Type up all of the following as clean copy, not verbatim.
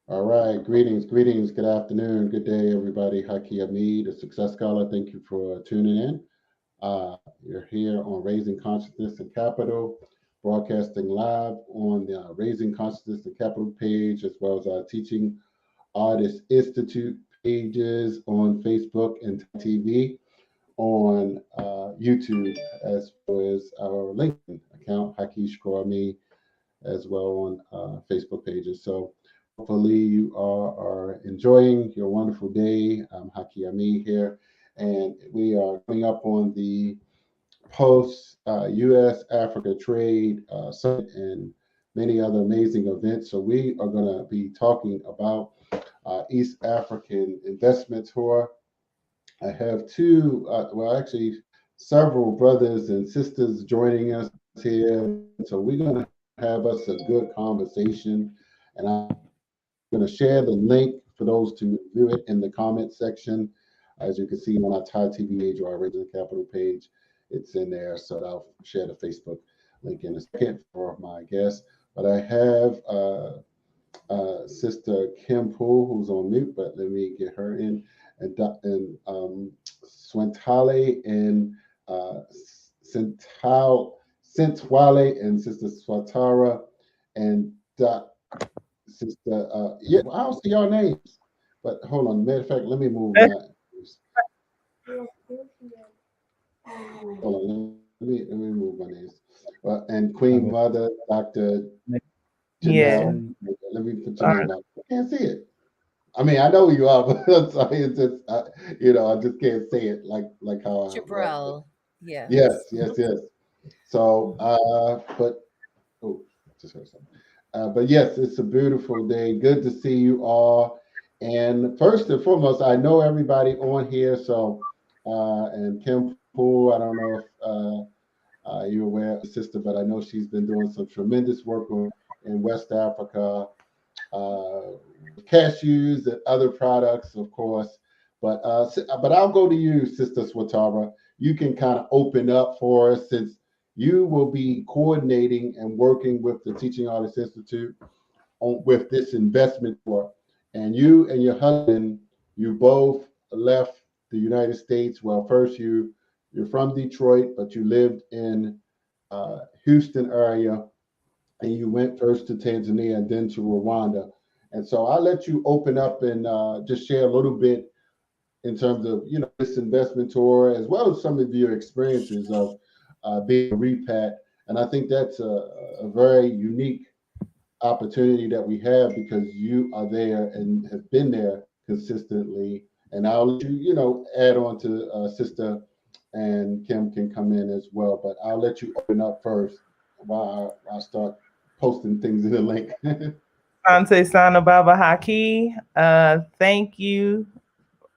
All right, greetings, good afternoon, good day, everybody. Haki Ami, the Success Scholar. Thank you for tuning in. You're here on Raising Consciousness and Capital, broadcasting live on the Raising Consciousness and Capital page, as well as our Teaching Artist Institute pages on Facebook and TV, on YouTube, as well as our LinkedIn account, Haki Shkorami, as well on Facebook pages. So hopefully you are enjoying your wonderful day. I'm Haki Ami here, and we are coming up on the post U.S. Africa Trade Summit and many other amazing events. So we are going to be talking about East African Investment Tour. I have actually several brothers and sisters joining us here. So we're going to have us a good conversation. And I'm going to share the link for those to view it in the comment section. As you can see on our Thai TV page or our Raising Capital page, it's in there. So I'll share the Facebook link in a second for my guests. But I have Sister Kim Poole, who's on mute, but let me get her in. And Swantale and Sintwale and Sister Swatara and Sister, yeah, I don't see your names, but hold on. Matter of fact, let me move my. Hold on, let me move my names. And Queen Mother, Dr. Yeah. Janelle. Let me put your name up. I can't see it. I mean, I know who you are, but I'm sorry, it's just I just can't say it like how I write it. Jabril. Yes. Yes. So, but oh, just heard something. But yes, it's a beautiful day. Good to see you all. And first and foremost, I know everybody on here. So, and Kim Poole, I don't know if you're aware of the sister, but I know she's been doing some tremendous work in West Africa, uh, cashews and other products, of course. But I'll go to you, Sister Swatara. You can kind of open up for us since you will be coordinating and working with the Teaching Artists Institute with this investment tour. And you and your husband, you both left the United States. Well, first you're from Detroit, but you lived in Houston area, and you went first to Tanzania and then to Rwanda. And so I'll let you open up and just share a little bit in terms of this investment tour, as well as some of your experiences of being a repat. And I think that's a very unique opportunity that we have because you are there and have been there consistently. And I'll let add on to Sister, and Kim can come in as well. But I'll let you open up first while I start posting things in the link. Ante Sana Baba Haki. Thank you,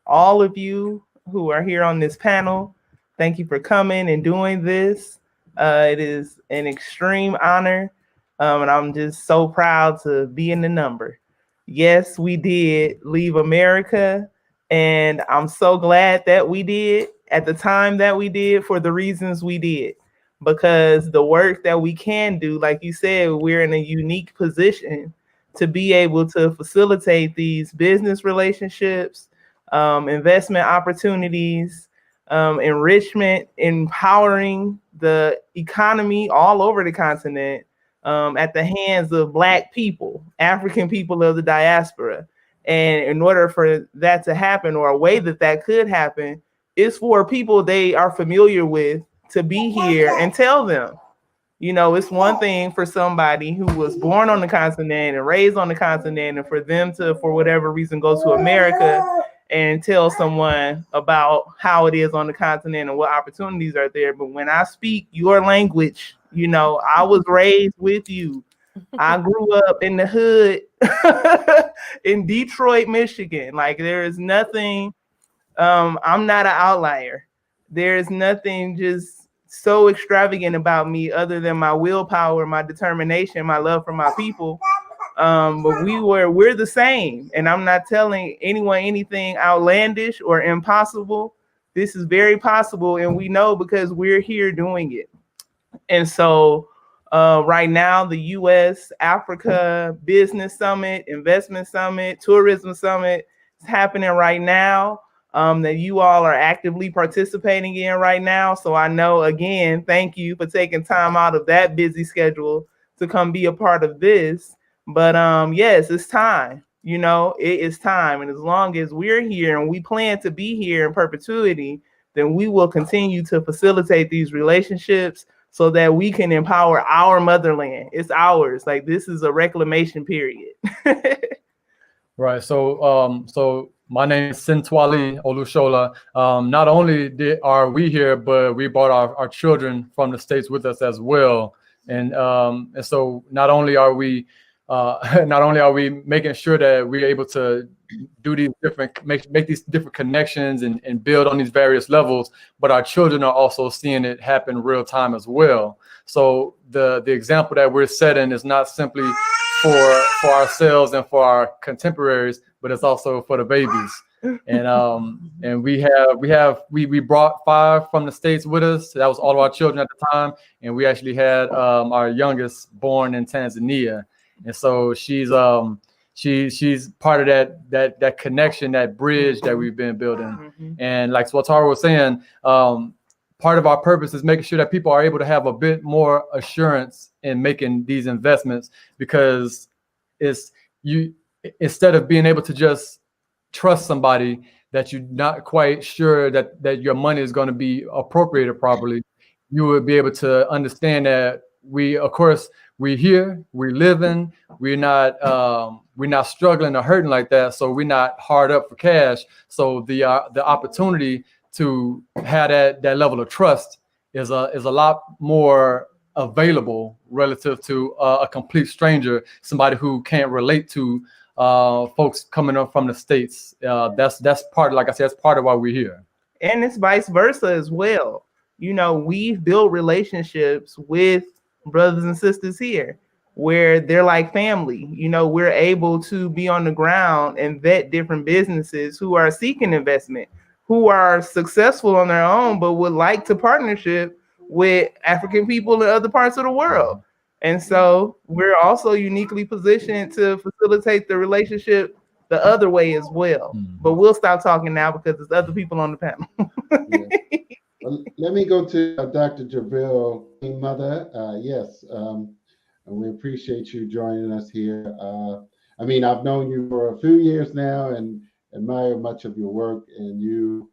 all of you who are here on this panel. Thank you for coming and doing this. It is an extreme honor, and I'm just so proud to be in the number. Yes, we did leave America, and I'm so glad that we did at the time that we did for the reasons we did. Because the work that we can do, like you said, we're in a unique position to be able to facilitate these business relationships, investment opportunities, enrichment, empowering the economy all over the continent at the hands of Black people, African people of the diaspora. And in order for that to happen, or a way that that could happen, is for people they are familiar with to be here and tell them. It's one thing for somebody who was born on the continent and raised on the continent, and for them to, for whatever reason, go to America and tell someone about how it is on the continent and what opportunities are there. But when I speak your language, I was raised with you. I grew up in the hood in Detroit, Michigan. Like, there is nothing, I'm not an outlier. There is nothing just so extravagant about me other than my willpower, my determination, my love for my people. But we're the same. And I'm not telling anyone anything outlandish or impossible. This is very possible. And we know because we're here doing it. And so Right now, the U.S. Africa Business Summit, Investment Summit, Tourism Summit is happening right now, that you all are actively participating in right now. So I know, again, thank you for taking time out of that busy schedule to come be a part of this. But yes, it's time. You know, it is time. And as long as we're here and we plan to be here in perpetuity, then we will continue to facilitate these relationships so that we can empower our motherland. It's ours. Like, this is a reclamation period. Right. So my name is Sintwali Olushola. Not only are we here, but we brought our children from the States with us as well. And so not only are we making sure that we're able to do these different make these different connections and build on these various levels, but our children are also seeing it happen real time as well. So the example that we're setting is not simply for ourselves and for our contemporaries, but it's also for the babies. And we brought 5 from the States with us. That was all of our children at the time, and we actually had our youngest born in Tanzania. And so she's part of that connection, that bridge that we've been building. And like Swatara was saying, part of our purpose is making sure that people are able to have a bit more assurance in making these investments, because instead of being able to just trust somebody that you're not quite sure that your money is going to be appropriated properly, you would be able to understand that we're here, we're living, we're not struggling or hurting like that, so we're not hard up for cash. So the opportunity to have that level of trust is a lot more available relative to a complete stranger, somebody who can't relate to folks coming up from the States. That's part, like I said, that's part of why we're here. And it's vice versa as well. You know, we've built relationships with brothers and sisters here where they're like family. You know, we're able to be on the ground and vet different businesses who are seeking investment, who are successful on their own, but would like to partnership with African people in other parts of the world. And so we're also uniquely positioned to facilitate the relationship the other way as well. But we'll stop talking now because there's other people on the panel. Yeah. Well, let me go to Dr. Jabril, Mother. Yes, and we appreciate you joining us here. I mean, I've known you for a few years now and admire much of your work. And you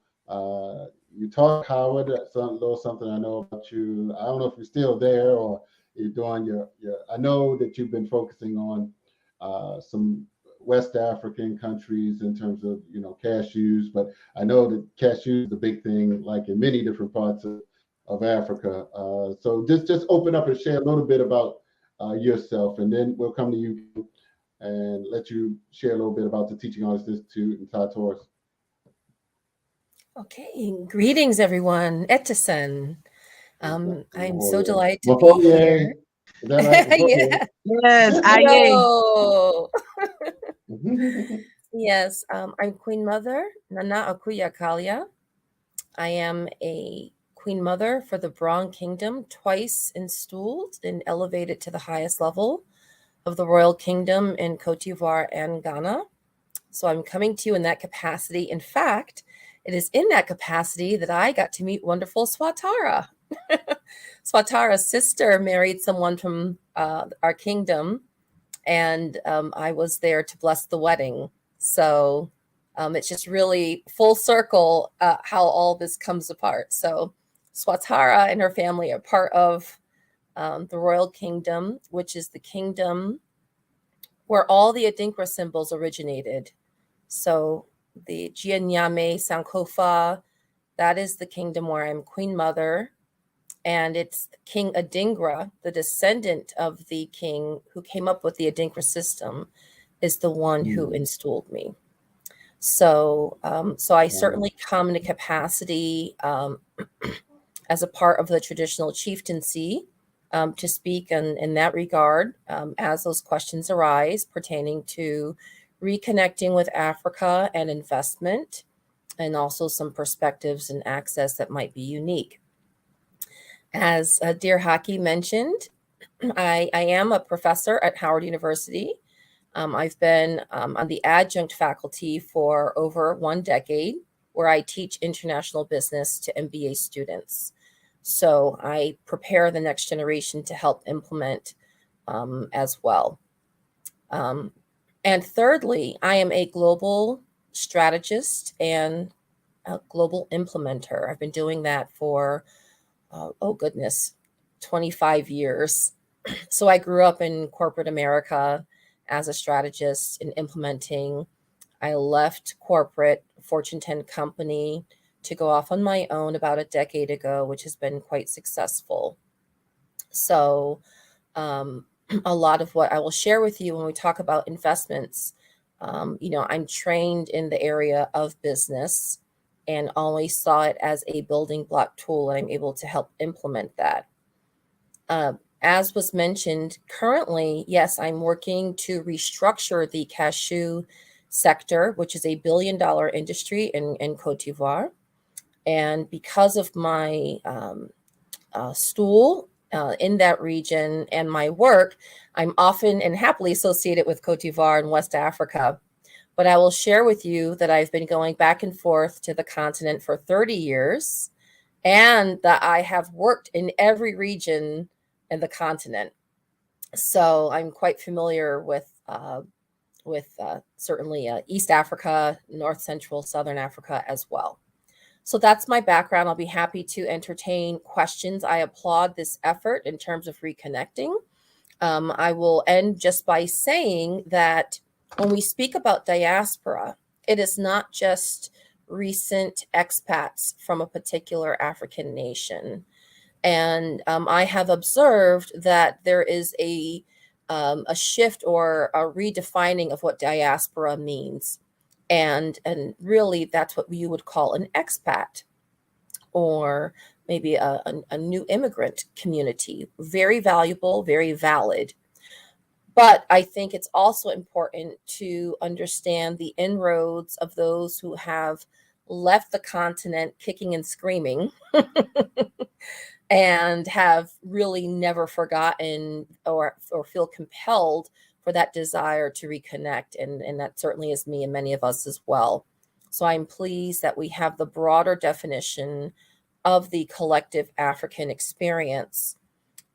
taught Howard a little something I know about you. I don't know if you're still there or you're doing your. I know that you've been focusing on some West African countries in terms of cashews, but I know that cashews is a big thing, like in many different parts of Africa. So just open up and share a little bit about yourself, and then we'll come to you and let you share a little bit about the Teaching Artist Institute and Ty Torres. Okay, greetings everyone. Etison. I'm so delighted to be here. Is that right? Yeah. Yes, Hello. Yes, I'm Queen Mother Nana Akuya Kalia. I am a Queen Mother for the Bronx Kingdom, twice installed and elevated to the highest level of the Royal Kingdom in Cote d'Ivoire and Ghana. So I'm coming to you in that capacity. In fact, it is in that capacity that I got to meet wonderful Swatara. Swatara's sister married someone from our kingdom, and I was there to bless the wedding. So it's just really full circle how all this comes apart. So Swatara and her family are part of the Royal Kingdom, which is the kingdom where all the Adinkra symbols originated. So the Gianyame Sankofa, that is the kingdom where I'm Queen Mother. And it's King Adingra, the descendant of the king who came up with the Adinkra system, is the one who installed me. So I certainly come in a capacity as a part of the traditional chieftaincy to speak in that regard as those questions arise pertaining to reconnecting with Africa and investment, and also some perspectives and access that might be unique. As dear Haki mentioned, I am a professor at Howard University. I've been on the adjunct faculty for over 1 decade, where I teach international business to MBA students. So I prepare the next generation to help implement as well. And thirdly, I am a global strategist and a global implementer. I've been doing that for, 25 years. So I grew up in corporate America as a strategist in implementing. I left corporate Fortune 10 company to go off on my own about a decade ago, which has been quite successful. So a lot of what I will share with you when we talk about investments, I'm trained in the area of business and always saw it as a building block tool, and I'm able to help implement that. As was mentioned, currently, yes, I'm working to restructure the cashew sector, which is $1 billion industry in Cote d'Ivoire. And because of my stool in that region and my work, I'm often and happily associated with Cote d'Ivoire and West Africa. But I will share with you that I've been going back and forth to the continent for 30 years, and that I have worked in every region in the continent. So I'm quite familiar with certainly East Africa, North Central, Southern Africa as well. So that's my background. I'll be happy to entertain questions. I applaud this effort in terms of reconnecting. I will end just by saying that when we speak about diaspora, it is not just recent expats from a particular African nation. And I have observed that there is a shift or a redefining of what diaspora means. And really, that's what you would call an expat, or maybe a new immigrant community. Very valuable, very valid. But I think it's also important to understand the inroads of those who have left the continent kicking and screaming and have really never forgotten or feel compelled for that desire to reconnect. And that certainly is me and many of us as well. So I'm pleased that we have the broader definition of the collective African experience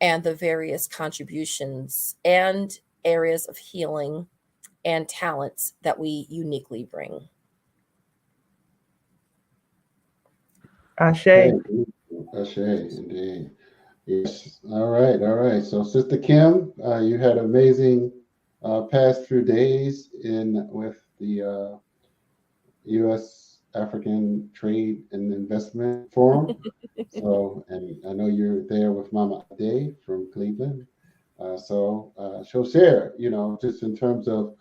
and the various contributions and areas of healing and talents that we uniquely bring. Ashe. Ashe, indeed. Yes. All right. So, Sister Kim, you had amazing past few days with the U.S. African Trade and Investment Forum. So, and I know you're there with Mama Ade from Cleveland. So she'll share, just in terms of,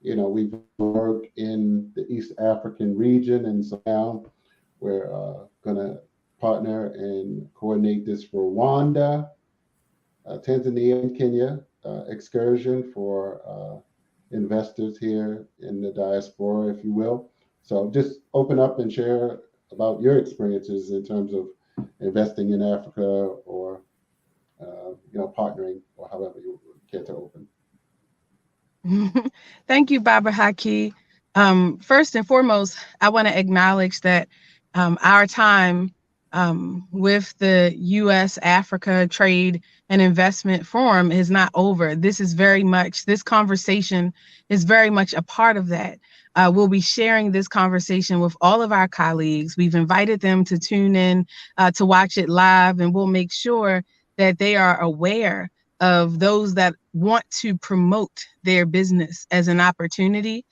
we've worked in the East African region, and so now we're going to partner and coordinate this for Rwanda, Tanzania, and Kenya excursion for investors here in the diaspora, if you will. So just open up and share about your experiences in terms of investing in Africa or partnering, or however you care to open. Thank you, Baba Haki. First and foremost, I want to acknowledge that our time with the U.S. Africa Trade and Investment Forum is not over. This conversation is very much a part of that. We'll be sharing this conversation with all of our colleagues. We've invited them to tune in to watch it live, and we'll make sure that they are aware of those that want to promote their business as an opportunity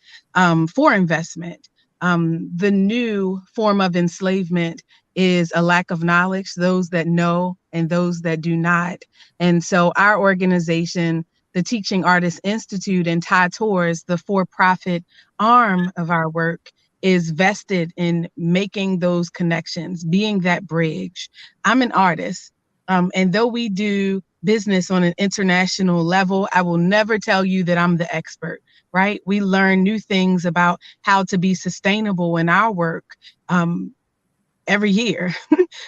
for investment. The new form of enslavement is a lack of knowledge, those that know and those that do not. And so our organization, the Teaching Artists Institute, and Ty Tours, the for-profit arm of our work, is vested in making those connections, being that bridge. I'm an artist. And though we do business on an international level, I will never tell you that I'm the expert, right? We learn new things about how to be sustainable in our work every year.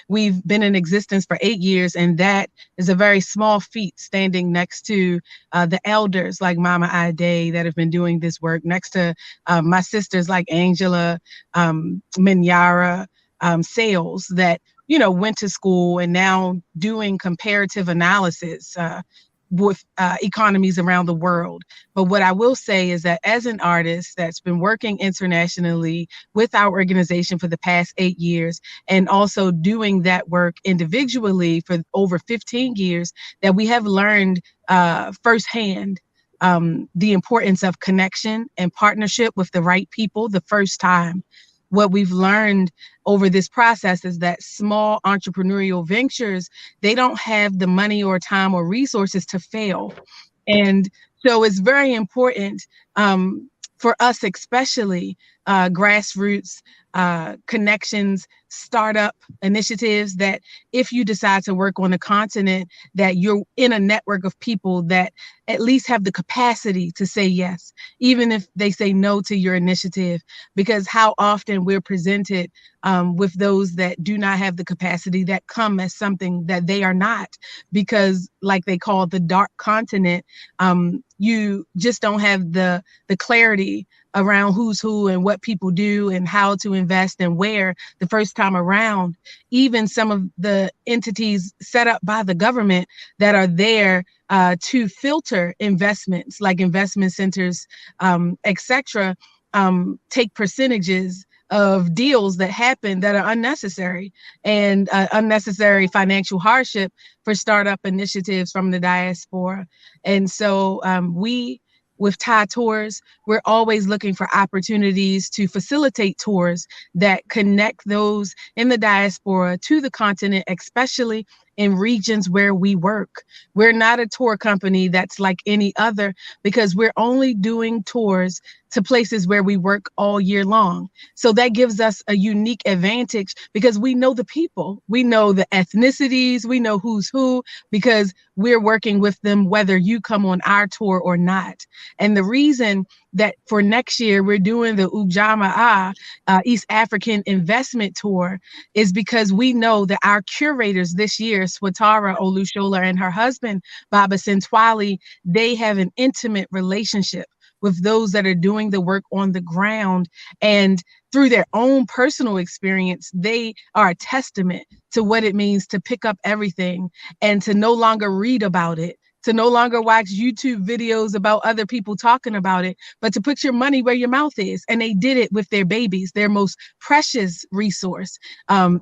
We've been in existence for 8 years, and that is a very small feat, standing next to the elders like Mama Ide that have been doing this work, next to my sisters like Angela, Minyara, Sales, that went to school and now doing comparative analysis with economies around the world. But what I will say is that as an artist that's been working internationally with our organization for the past 8 years, and also doing that work individually for over 15 years, that we have learned firsthand the importance of connection and partnership with the right people the first time. What we've learned over this process is that small entrepreneurial ventures, they don't have the money or time or resources to fail. And so it's very important for us, especially grassroots connections, startup initiatives, that if you decide to work on a continent, that you're in a network of people that at least have the capacity to say yes, even if they say no to your initiative. Because how often we're presented with those that do not have the capacity, that come as something that they are not, because like they call the dark continent, you just don't have the clarity around who's who and what people do and how to invest and where the first time around. Even some of the entities set up by the government that are there to filter investments, like investment centers, etc., take percentages of deals that happen that are unnecessary, and unnecessary financial hardship for startup initiatives from the diaspora. And so with Thai Tours, we're always looking for opportunities to facilitate tours that connect those in the diaspora to the continent, especially in regions where we work. We're not a tour company that's like any other, because we're only doing tours to places where we work all year long. So that gives us a unique advantage, because we know the people, we know the ethnicities, we know who's who, because we're working with them whether you come on our tour or not. And the reason that for next year we're doing the Ujamaa East African Investment Tour is because we know that our curators this year, Swatara Olushola and her husband, Baba Sintwali, they have an intimate relationship with those that are doing the work on the ground. And through their own personal experience, they are a testament to what it means to pick up everything and to no longer read about it, to no longer watch YouTube videos about other people talking about it, but to put your money where your mouth is. And they did it with their babies, their most precious resource,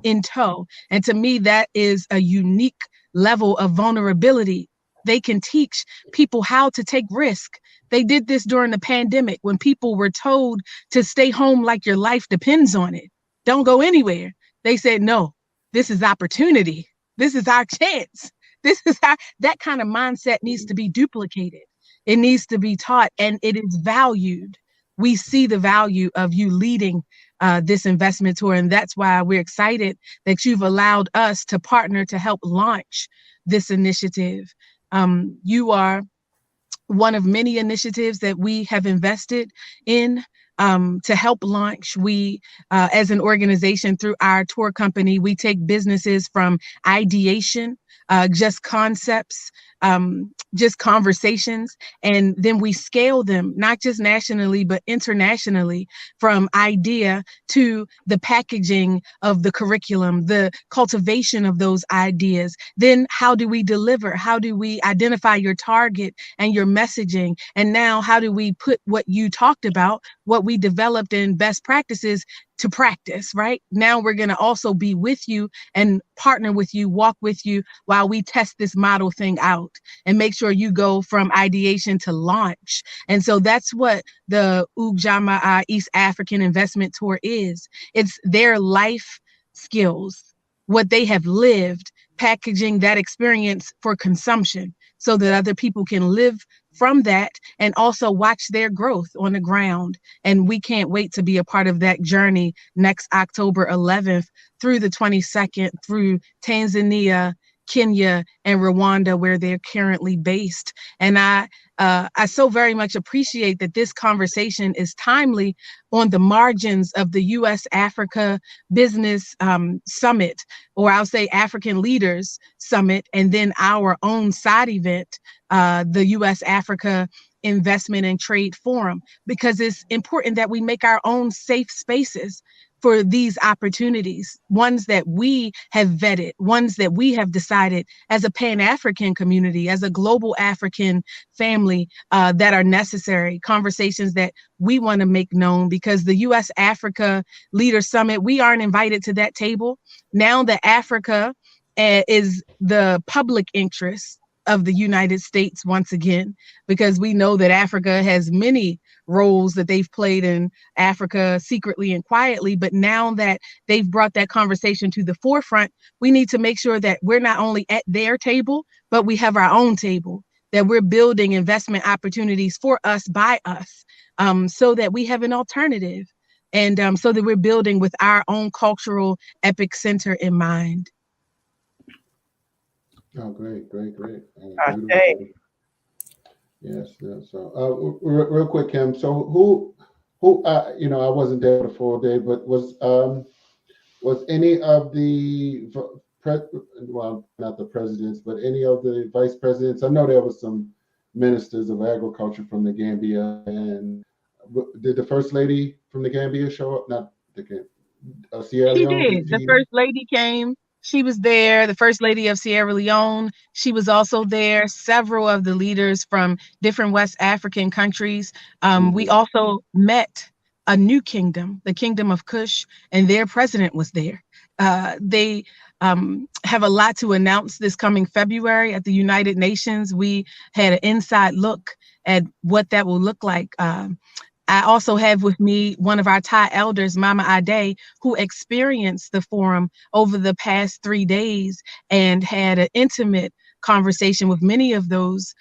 in tow. And to me, that is a unique level of vulnerability. They can teach people how to take risk. They did this during the pandemic when people were told to stay home like your life depends on it. Don't go anywhere. They said, no, this is opportunity. This is our chance. That kind of mindset needs to be duplicated. It needs to be taught, and it is valued. We see the value of you leading this investment tour, and that's why we're excited that you've allowed us to partner to help launch this initiative. You are one of many initiatives that we have invested in to help launch. We, as an organization, through our tour company, we take businesses from ideation, just concepts, just conversations, and then we scale them, not just nationally, but internationally, from idea to the packaging of the curriculum, the cultivation of those ideas. Then how do we deliver? How do we identify your target and your messaging? And now how do we put what you talked about, what we developed in best practices, to practice, right? Now we're going to also be with you and partner with you, walk with you while we test this model thing out and make sure you go from ideation to launch. And so that's what the Ujamaa East African Investment Tour is. It's their life skills, what they have lived, packaging that experience for consumption so that other people can live from that and also watch their growth on the ground. And we can't wait to be a part of that journey next October 11th through the 22nd through Tanzania, Kenya and Rwanda, where they're currently based. And I so very much appreciate that this conversation is timely on the margins of the U.S. Africa Business Summit, or I'll say African Leaders Summit, and then our own side event, the U.S. Africa Investment and Trade Forum, because it's important that we make our own safe spaces for these opportunities, ones that we have vetted, ones that we have decided as a Pan-African community, as a global African family, that are necessary, conversations that we want to make known, because the U.S. Africa Leader Summit, we aren't invited to that table. Now that Africa is the public interest of the United States once again, because we know that Africa has many roles that they've played in Africa secretly and quietly. But now that they've brought that conversation to the forefront, we need to make sure that we're not only at their table, but we have our own table, that we're building investment opportunities for us, by us, so that we have an alternative, and so that we're building with our own cultural epic center in mind. Oh, great. Okay. Yes. So, real quick, Kim. So, who? I wasn't there the full day, but was any of the well, not the presidents, but any of the vice presidents? I know there was some ministers of agriculture from the Gambia, and did the first lady from the Gambia show up? Not the Gambia, Sierra She Leone. did. The first lady came. She was there. The first lady of Sierra Leone. She was also there. Several of the leaders from different West African countries. We also met a new kingdom, the Kingdom of Kush, and their president was there. They have a lot to announce this coming February at the United Nations. We had an inside look at what that will look like. I also have with me one of our Thai elders, Mama Ade, who experienced the forum over the past 3 days and had an intimate conversation with many of those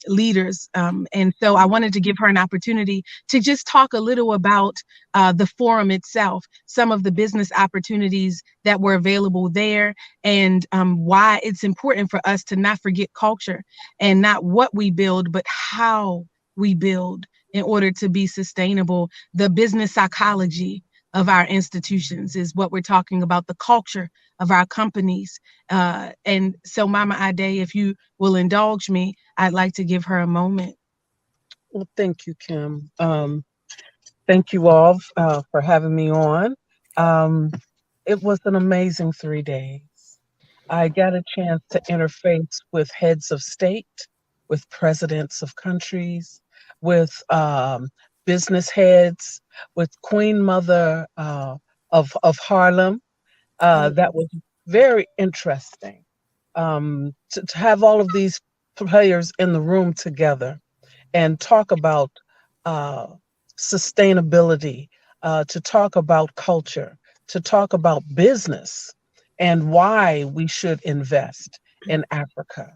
leaders. And so I wanted to give her an opportunity to just talk a little about the forum itself, some of the business opportunities that were available there, and why it's important for us to not forget culture, and not what we build, but how we build in order to be sustainable. The business psychology of our institutions is what we're talking about, the culture of our companies. And so, Mama Ade, if you will indulge me, I'd like to give her a moment. Well, thank you, Kim. Thank you all for having me on. It was an amazing 3 days. I got a chance to interface with heads of state, with presidents of countries, with business heads, with Queen Mother of Harlem. That was very interesting to have all of these players in the room together and talk about sustainability, to talk about culture, to talk about business, and why we should invest in Africa.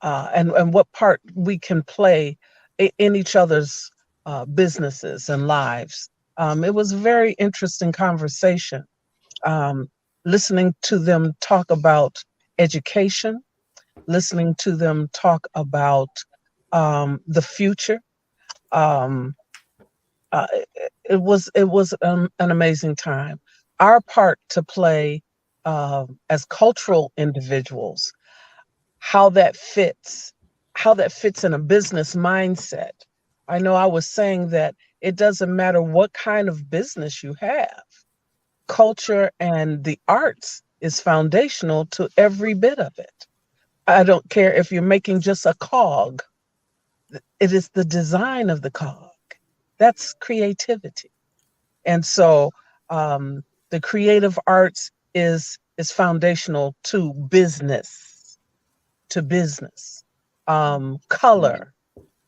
And what part we can play in each other's businesses and lives. It was a very interesting conversation, listening to them talk about education, listening to them talk about the future. It was an amazing time. Our part to play as cultural individuals, how that fits in a business mindset. I know I was saying that it doesn't matter what kind of business you have. Culture and the arts is foundational to every bit of it. I don't care if you're making just a cog. It is the design of the cog. That's creativity. And so the creative arts is foundational to business. Color,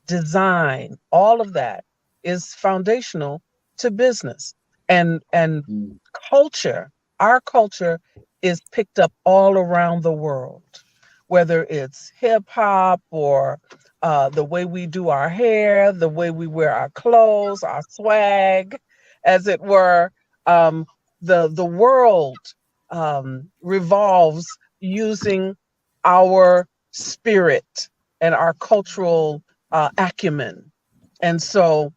design, all of that is foundational to business. And culture, our culture is picked up all around the world, whether it's hip hop or the way we do our hair, the way we wear our clothes, our swag, as it were. The world revolves using our spirit and our cultural acumen. And so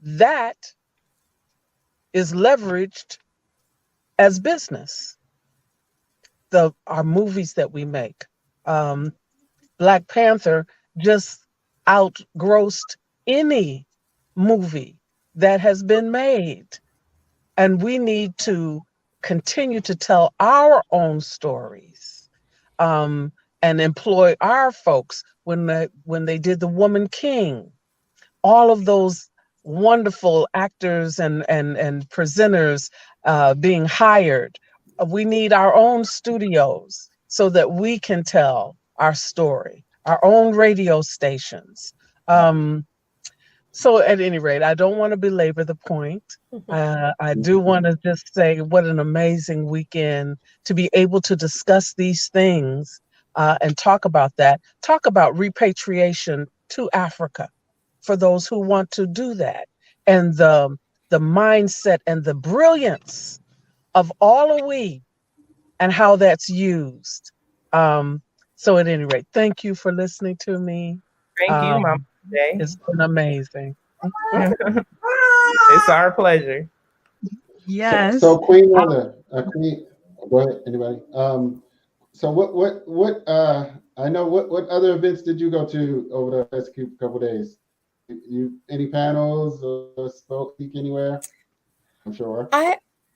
that is leveraged as business. Our movies that we make. Black Panther just outgrossed any movie that has been made. And we need to continue to tell our own stories, and employ our folks when they did The Woman King. All of those wonderful actors and presenters being hired. We need our own studios so that we can tell our story, our own radio stations. So at any rate, I don't want to belabor the point. I do want to just say what an amazing weekend to be able to discuss these things and talk about that. Talk about repatriation to Africa for those who want to do that, and the mindset and the brilliance of all of we and how that's used. So at any rate, thank you for listening to me. Thank you, Mama J. It's been amazing. It's our pleasure. Yes. So Queen Mother, Queen, go ahead, anybody. So what I know what other events did you go to over the past couple days? You any panels or speak anywhere? I'm sure.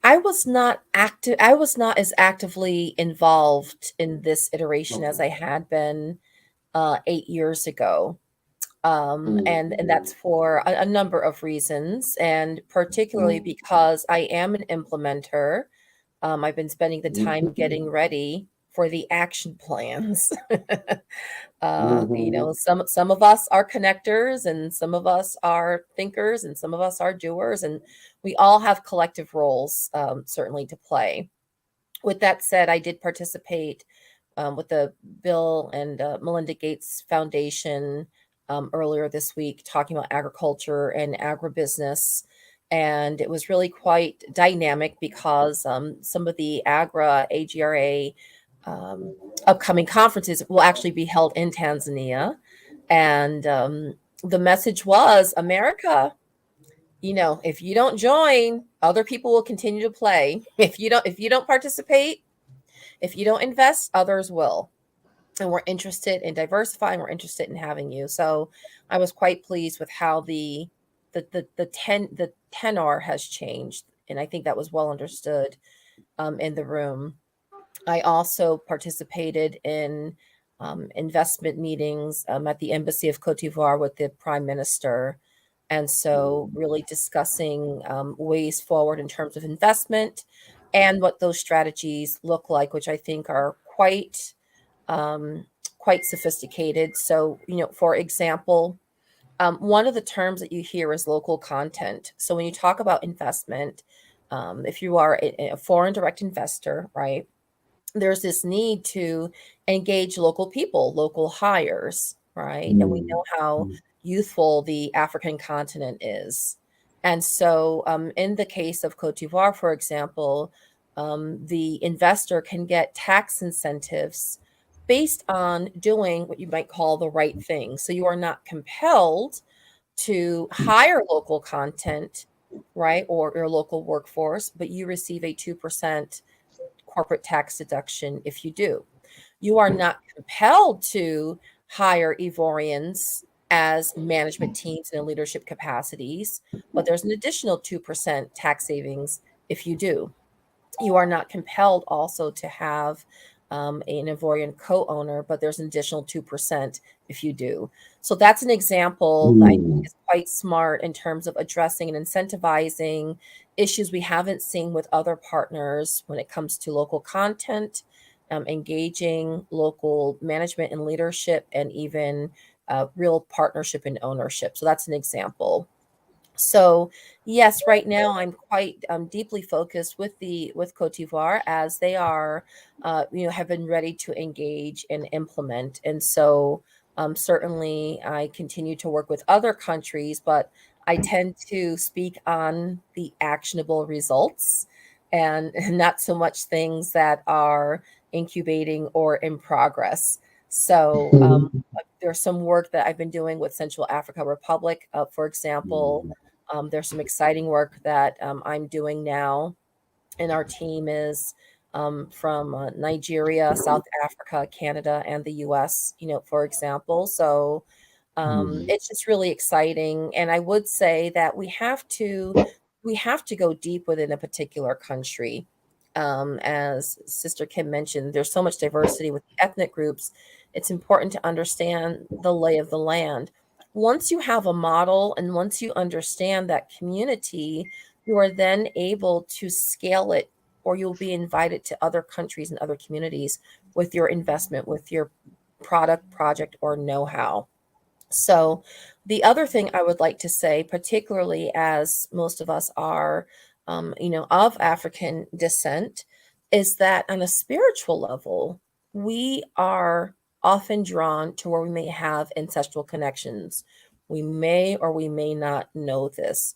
I was not active. I was not as actively involved in this iteration as I had been 8 years ago. And that's for a number of reasons, and particularly because I am an implementer. I've been spending the time getting ready for the action plans. Some of us are connectors, and some of us are thinkers, and some of us are doers, and we all have collective roles, certainly to play. With that said, I did participate with the Bill and Melinda Gates Foundation earlier this week, talking about agriculture and agribusiness. And it was really quite dynamic because some of the AGRA upcoming conferences will actually be held in Tanzania. And the message was, America, if you don't join, other people will continue to play. If you don't participate, if you don't invest, others will. And we're interested in diversifying. We're interested in having you. So I was quite pleased with how the tenor has changed, and I think that was well understood in the room. I also participated in investment meetings at the Embassy of Cote d'Ivoire with the Prime Minister, and so really discussing ways forward in terms of investment and what those strategies look like, which I think are quite sophisticated. So, for example, one of the terms that you hear is local content. So when you talk about investment, if you are a foreign direct investor, right, there's this need to engage local people, local hires, right? And we know how youthful the African continent is. And so in the case of Cote d'Ivoire, for example, the investor can get tax incentives based on doing what you might call the right thing. So you are not compelled to hire local content, right, or your local workforce, but you receive a 2% corporate tax deduction if you do. You are not compelled to hire Ivorians as management teams and in leadership capacities, but there's an additional 2% tax savings if you do. You are not compelled also to have an Ivorian co-owner, but there's an additional 2% if you do. So that's an example that I think is quite smart in terms of addressing and incentivizing issues we haven't seen with other partners when it comes to local content, engaging local management and leadership, and even real partnership and ownership. So that's an example. So yes, right now I'm quite deeply focused with Cote d'Ivoire, as they are, have been ready to engage and implement. And so certainly I continue to work with other countries, but I tend to speak on the actionable results and not so much things that are incubating or in progress. So there's some work that I've been doing with Central Africa Republic, for example. There's some exciting work that I'm doing now, and our team is from Nigeria, South Africa, Canada, and the US, for example. So it's just really exciting. And I would say that we have to go deep within a particular country. As Sister Kim mentioned, there's so much diversity with ethnic groups. It's important to understand the lay of the land. Once you have a model and once you understand that community, you are then able to scale it, or you'll be invited to other countries and other communities with your investment, with your product, project, or know-how. So the other thing I would like to say, particularly as most of us are, of African descent, is that on a spiritual level, we are often drawn to where we may have ancestral connections. We may or we may not know this.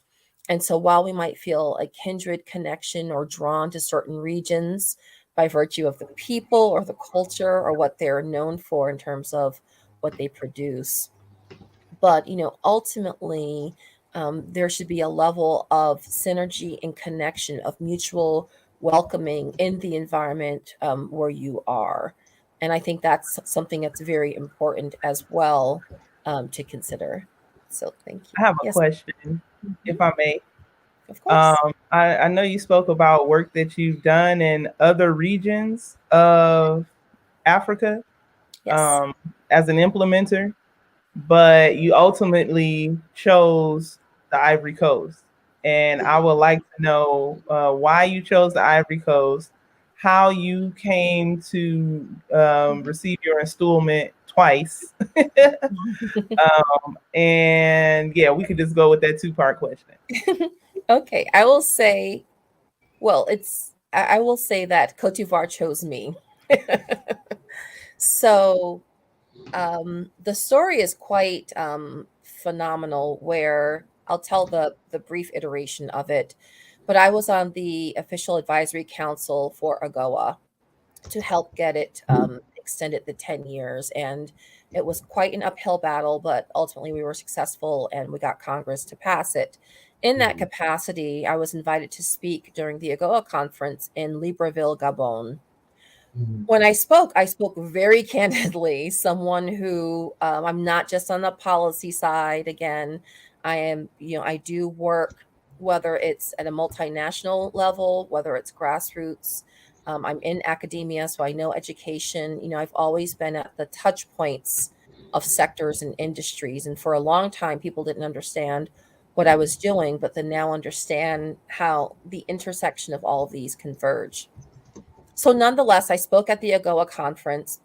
And so while we might feel a kindred connection or drawn to certain regions by virtue of the people or the culture or what they're known for in terms of what they produce, but ultimately there should be a level of synergy and connection, of mutual welcoming in the environment where you are. And I think that's something that's very important as well to consider. So thank you. I have a Yes. question, if I may. Of course. I know you spoke about work that you've done in other regions of Africa Yes. as an implementer, but you ultimately chose the Ivory Coast. And I would like to know why you chose the Ivory Coast, how you came to receive your installment twice. And yeah, we could just go with that 2-part question. Okay, I will say, well, I will say that Cote d'Ivoire chose me. So the story is quite phenomenal, where I'll tell the brief iteration of it. But I was on the official advisory council for AGOA to help get it extended the 10 years. And it was quite an uphill battle, but ultimately we were successful and we got Congress to pass it. In that capacity, I was invited to speak during the AGOA conference in Libreville, Gabon. When I spoke very candidly. Someone who I'm not just on the policy side. Again, I am, I do work, whether it's at a multinational level, whether it's grassroots. I'm in academia, so I know education. I've always been at the touch points of sectors and industries. And for a long time, people didn't understand what I was doing, but then now understand how the intersection of all of these converge. So nonetheless, I spoke at the AGOA conference,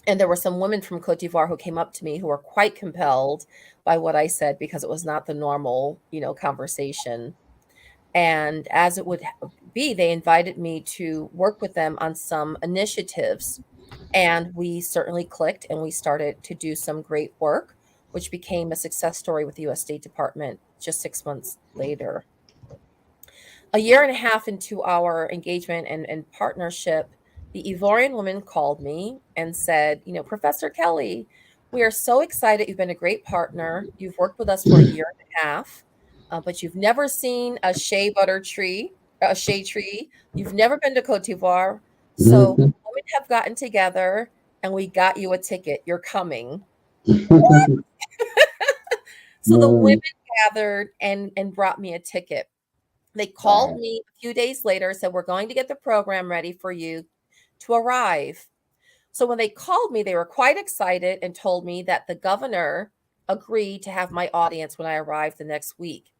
and there were some women from Cote d'Ivoire who came up to me who were quite compelled by what I said, because it was not the normal, conversation. And as it would be, they invited me to work with them on some initiatives. And we certainly clicked, and we started to do some great work, which became a success story with the US State Department just 6 months later. A year and a half into our engagement and partnership, the Ivorian woman called me and said, Professor Kelly, we are so excited. You've been a great partner. You've worked with us for a year and a half, but you've never seen a shea tree. You've never been to Cote d'Ivoire. So women have gotten together and we got you a ticket. You're coming. So the women gathered and brought me a ticket. They called me a few days later, said, we're going to get the program ready for you to arrive. So when they called me, they were quite excited and told me that the governor agreed to have my audience when I arrived the next week.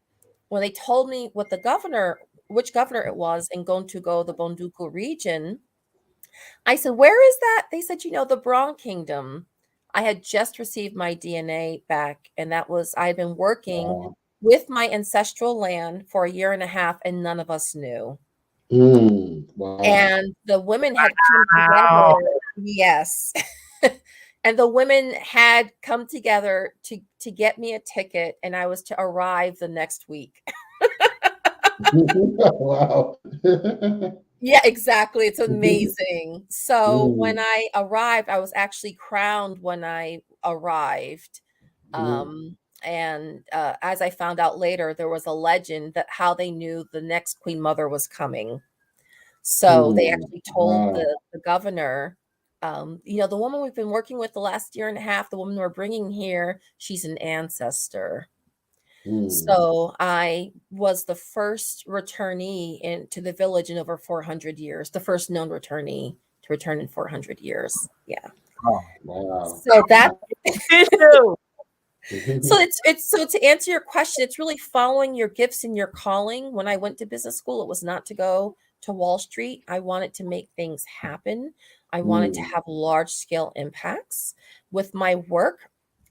When they told me which governor it was in Gontugo, the Bonduku region, I said, where is that? They said, the Bron Kingdom. I had just received my DNA back, and I had been working with my ancestral land for a year and a half, and none of us knew. Wow. And the women had come together. Yes. And the women had come together to get me a ticket, and I was to arrive the next week. Wow. Yeah, exactly. It's amazing. So when I arrived, I was actually crowned when I arrived. And as I found out later, there was a legend that how they knew the next Queen Mother was coming. So they actually told Wow. the governor, the woman we've been working with the last year and a half, the woman we're bringing here, she's an ancestor. So I was the first returnee into the village in over 400 years, the first known returnee to return in 400 years. Yeah. Wow. So that Official. so it's so to answer your question, it's really following your gifts and your calling. When I went to business school, it was not to go to Wall Street. I wanted to make things happen. I wanted to have large scale impacts with my work.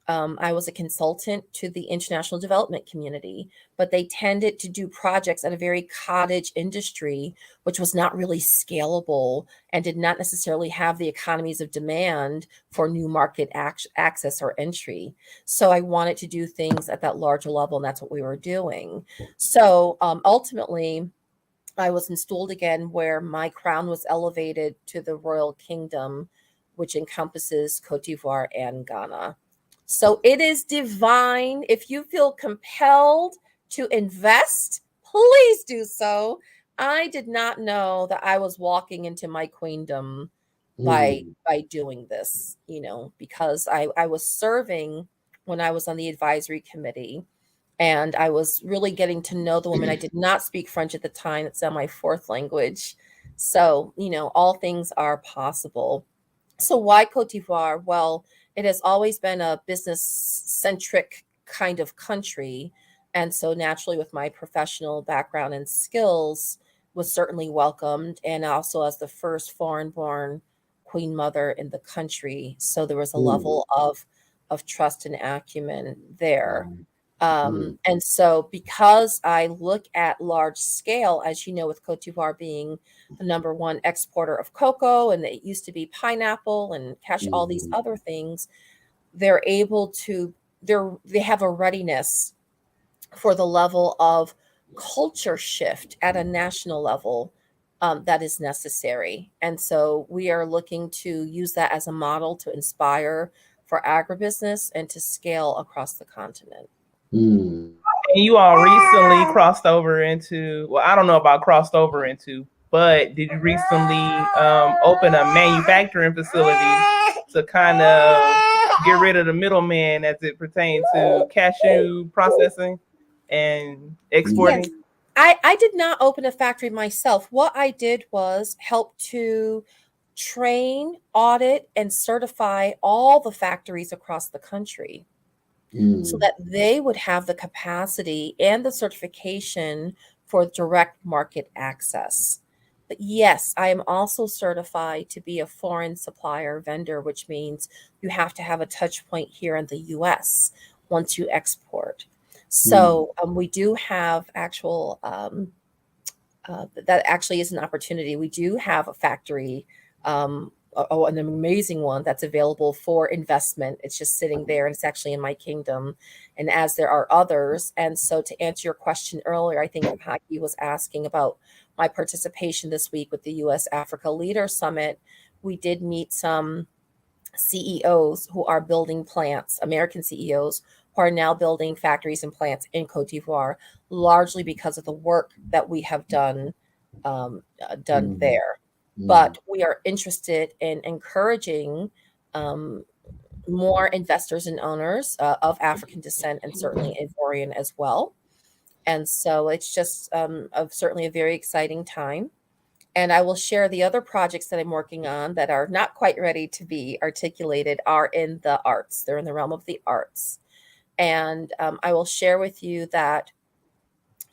I was a consultant to the international development community, but they tended to do projects at a very cottage industry, which was not really scalable and did not necessarily have the economies of demand for new market access or entry. So I wanted to do things at that larger level, and that's what we were doing. So ultimately, I was installed again where my crown was elevated to the royal kingdom, which encompasses Cote d'Ivoire and Ghana. So it is divine. If you feel compelled to invest, please do so. I did not know that I was walking into my queendom by doing this, because I was serving when I was on the advisory committee, and I was really getting to know the woman. I did not speak French at the time. It's my fourth language. So, all things are possible. So why Cote d'Ivoire? Well, it has always been a business-centric kind of country. And so naturally, with my professional background and skills, was certainly welcomed. And also as the first foreign-born queen mother in the country. So there was a level of trust and acumen there. And so because I look at large scale, as you know, with Cote d'Ivoire being the number one exporter of cocoa, and it used to be pineapple and cash, all these other things, they're able to, they have a readiness for the level of culture shift at a national level that is necessary. And so we are looking to use that as a model to inspire for agribusiness and to scale across the continent. And you all recently crossed over into, well, I don't know about crossed over into, but did you recently open a manufacturing facility to kind of get rid of the middleman as it pertains to cashew processing and exporting? Yes. I did not open a factory myself. What I did was help to train, audit, and certify all the factories across the country, so that they would have the capacity and the certification for direct market access. But yes, I am also certified to be a foreign supplier vendor, which means you have to have a touch point here in the US once you export. So we do have actual, that actually is an opportunity. We do have a factory, an amazing one that's available for investment. It's just sitting there, and it's actually in my kingdom, and as there are others. And so to answer your question earlier, I think Haki was asking about my participation this week with the US Africa Leader Summit. We did meet some CEOs who are building plants, American CEOs who are now building factories and plants in Cote d'Ivoire, largely because of the work that we have done there. But we are interested in encouraging more investors and owners of African descent, and certainly Ivorian as well. And so it's just certainly a very exciting time. And I will share the other projects that I'm working on that are not quite ready to be articulated are in the arts. They're in the realm of the arts. And I will share with you that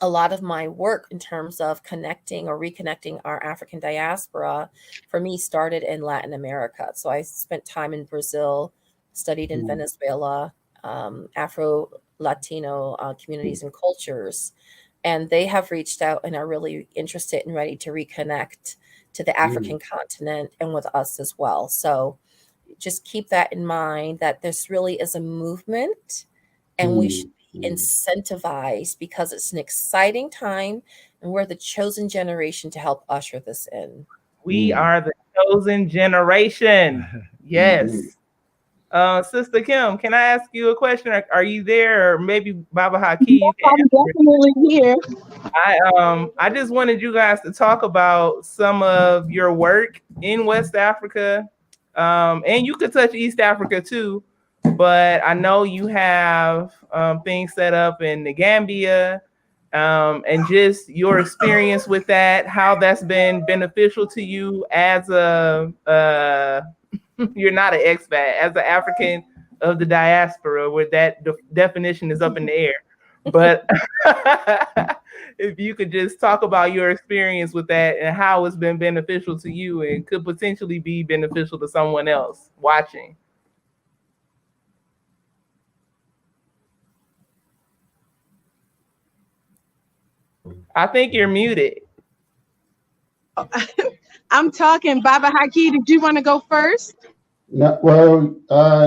a lot of my work in terms of connecting or reconnecting our African diaspora for me started in Latin America. So I spent time in Brazil, studied in Venezuela, Afro-Latino communities and cultures. And they have reached out and are really interested and ready to reconnect to the African continent and with us as well. So just keep that in mind, that this really is a movement, and we should incentivized because it's an exciting time and we're the chosen generation to help usher this in. We are the chosen generation. Yes. Sister Kim, can I ask you a question? Are you there? Or maybe Baba Haki, you can I'm definitely here. I just wanted you guys to talk about some of your work in West Africa. And you could touch East Africa too, but I know you have things set up in the Gambia, and just your experience with that, how that's been beneficial to you as a you're not an expat, as an African of the diaspora, where that definition is up in the air. But if you could just talk about your experience with that and how it's been beneficial to you and could potentially be beneficial to someone else watching. I think you're muted. I'm talking. Baba Haki, did you want to go first? No, well,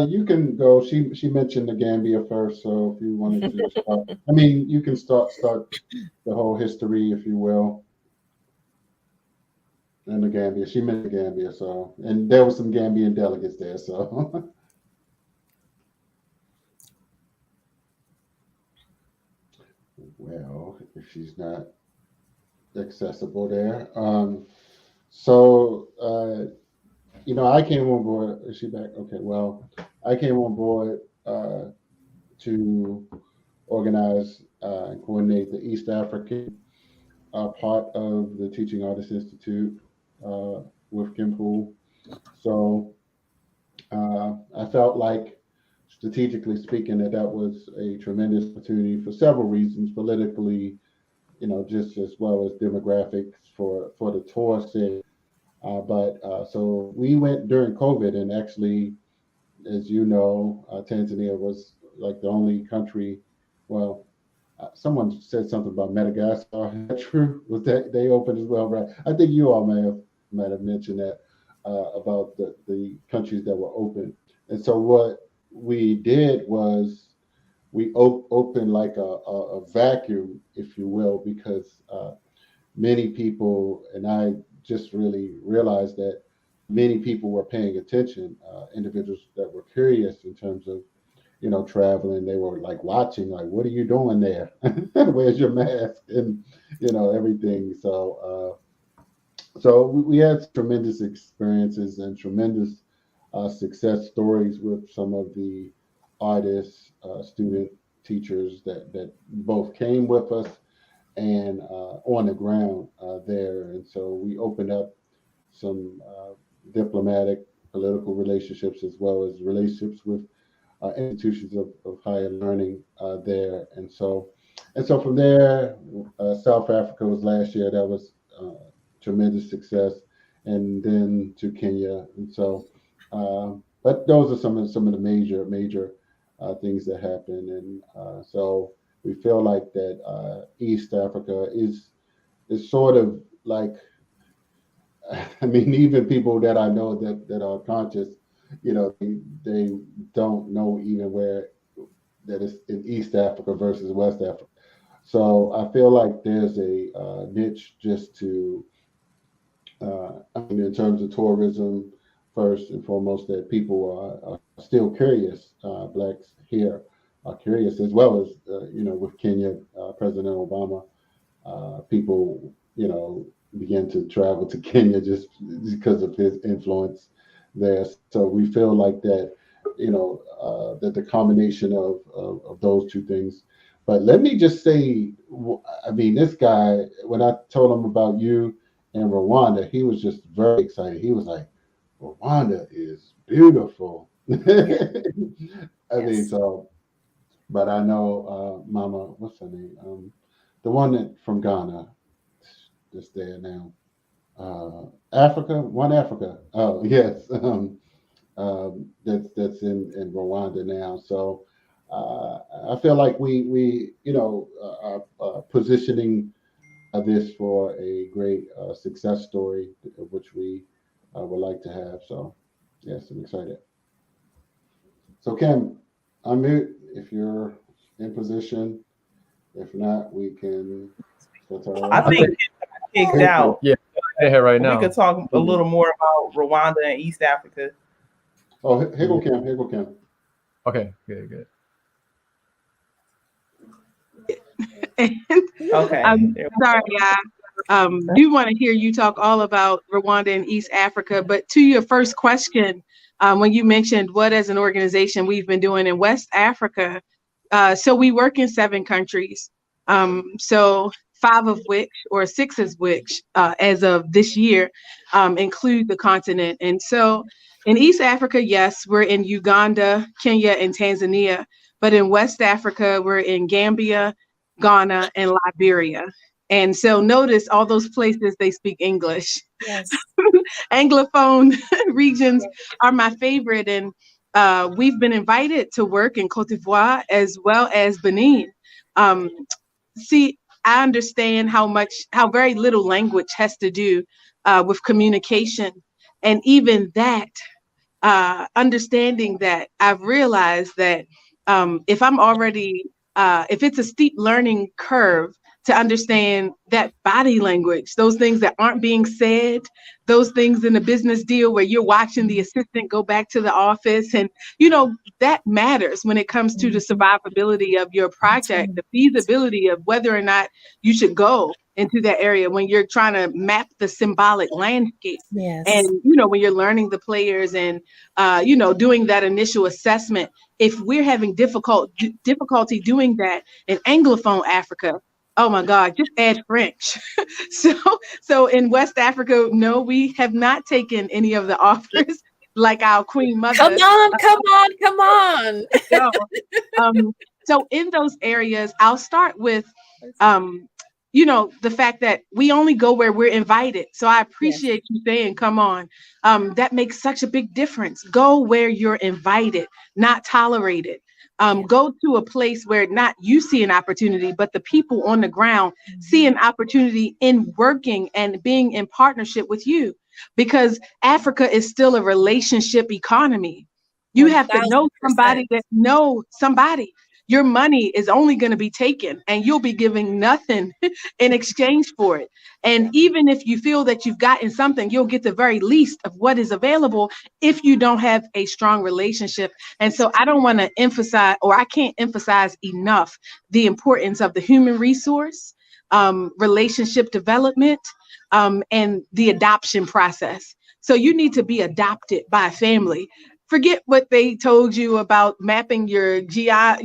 you can go. She mentioned the Gambia first, so if you wanted to start, I mean, you can start the whole history, if you will, and the Gambia. She meant the Gambia, so, and there were some Gambian delegates there, so. Well, if she's not accessible there, I came on board. Is she back? Okay. Well, I came on board to organize and coordinate the East African part of the Teaching Artists Institute with Kim Poole. So I felt like, strategically speaking, that was a tremendous opportunity for several reasons, politically, just as well as demographics for the tour city. So we went during COVID, and actually, as you know, Tanzania was like the only country. Well, someone said something about Madagascar. Is that true? Was that they opened as well, right? I think you all might have mentioned that about the countries that were open. And so what we did was we opened like a vacuum, if you will, because many people, and I just really realized that many people were paying attention, individuals that were curious in terms of, traveling. They were like watching, like, what are you doing there? Where's your mask? And, everything. So we had tremendous experiences and tremendous success stories with some of the artists, student teachers that both came with us and on the ground there. And so we opened up some diplomatic, political relationships, as well as relationships with institutions of higher learning there. And so from there, South Africa was last year. That was tremendous success, and then to Kenya. And so, but those are some of the major things that happen. And so we feel like that East Africa is sort of like, I mean, even people that I know that are conscious, they don't know even where that is in East Africa versus West Africa. So I feel like there's a niche just to, in terms of tourism, first and foremost, that people are still curious. Blacks here are curious, as well as, with Kenya, President Obama, people, began to travel to Kenya just because of his influence there. So we feel like that, that the combination of those two things. But let me just say, I mean, this guy, when I told him about you and Rwanda, he was just very excited. He was like, Rwanda is beautiful. I mean, so, but I know Mama, what's her name? The one that from Ghana, that's there now. One Africa. Oh, yes. That's in Rwanda now. So I feel like we are positioning this for a great success story, which we would like to have. So yes, I'm excited. So Kim, unmute if you're in position? If not, we can. That's all I right. think it got kicked out. Yeah, here right now. We could talk a little more about Rwanda and East Africa. Oh, here go Kim. Here go Kim. Okay, good. Okay. I'm sorry, I do want to hear you talk all about Rwanda and East Africa. But to your first question, when you mentioned what as an organization we've been doing in West Africa, so we work in 7 countries. So 5 of which, or 6 of which, as of this year, include the continent. And so in East Africa, yes, we're in Uganda, Kenya, and Tanzania. But in West Africa, we're in Gambia, Ghana, and Liberia. And so notice all those places they speak English. Yes. Anglophone regions are my favorite. And we've been invited to work in Cote d'Ivoire as well as Benin. See, I understand how very little language has to do with communication. And even that, understanding that, I've realized that if I'm already, if it's a steep learning curve to understand that body language, those things that aren't being said, those things in a business deal where you're watching the assistant go back to the office, and that matters when it comes to the survivability of your project, the feasibility of whether or not you should go into that area when you're trying to map the symbolic landscape. Yes. And when you're learning the players and doing that initial assessment, if we're having difficulty doing that in Anglophone Africa, oh my God, just add French. So in West Africa, no, we have not taken any of the offers like our Queen Mother. Come on. No. So in those areas, I'll start with the fact that we only go where we're invited. So I appreciate you saying, come on. That makes such a big difference. Go where you're invited, not tolerated. Go to a place where not you see an opportunity, but the people on the ground see an opportunity in working and being in partnership with you, because Africa is still a relationship economy. You have to know somebody that knows somebody. Your money is only going to be taken and you'll be giving nothing in exchange for it. And even if you feel that you've gotten something, you'll get the very least of what is available if you don't have a strong relationship. And so I don't want to emphasize, or I can't emphasize enough, the importance of the human resource, relationship development, and the adoption process. So you need to be adopted by a family. Forget what they told you about mapping your what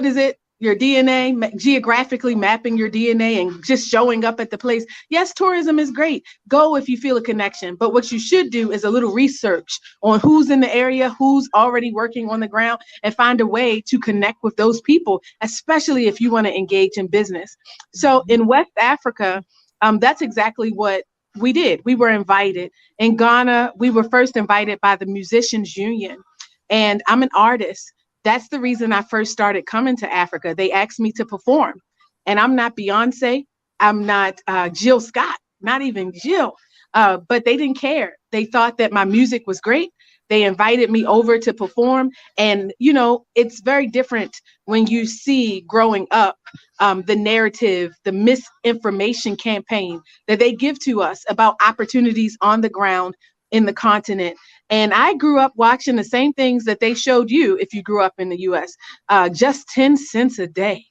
is it? Your DNA, geographically mapping your DNA and just showing up at the place. Yes, tourism is great. Go if you feel a connection. But what you should do is a little research on who's in the area, who's already working on the ground, and find a way to connect with those people, especially if you want to engage in business. So in West Africa, that's exactly what we did. We were invited. In Ghana, we were first invited by the Musicians Union. And I'm an artist. That's the reason I first started coming to Africa. They asked me to perform. And I'm not Beyonce. I'm not Jill Scott, not even Jill. But they didn't care. They thought that my music was great. They invited me over to perform. And, it's very different when you see growing up the narrative, the misinformation campaign that they give to us about opportunities on the ground in the continent. And I grew up watching the same things that they showed you if you grew up in the US, just 10 cents a day.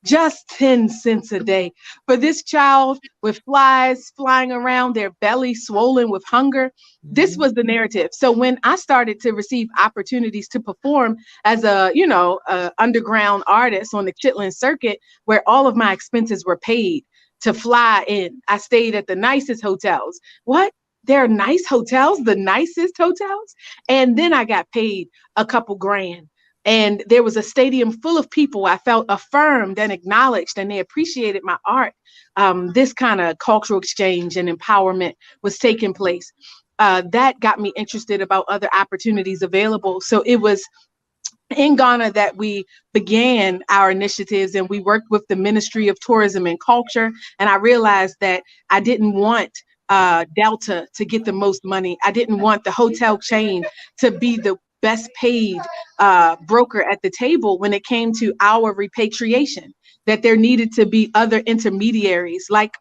Just 10 cents a day for this child with flies flying around, their belly swollen with hunger. This was the narrative. So when I started to receive opportunities to perform as a underground artist on the Chitlin circuit, where all of my expenses were paid to fly in, I stayed at the nicest hotels. What? There are nice hotels, the nicest hotels. And then I got paid a couple grand. And there was a stadium full of people. I felt affirmed and acknowledged, and they appreciated my art. This kind of cultural exchange and empowerment was taking place. That got me interested about other opportunities available. So it was in Ghana that we began our initiatives, and we worked with the Ministry of Tourism and Culture. And I realized that I didn't want Delta to get the most money. I didn't want the hotel chain to be the best paid broker at the table when it came to our repatriation, that there needed to be other intermediaries, like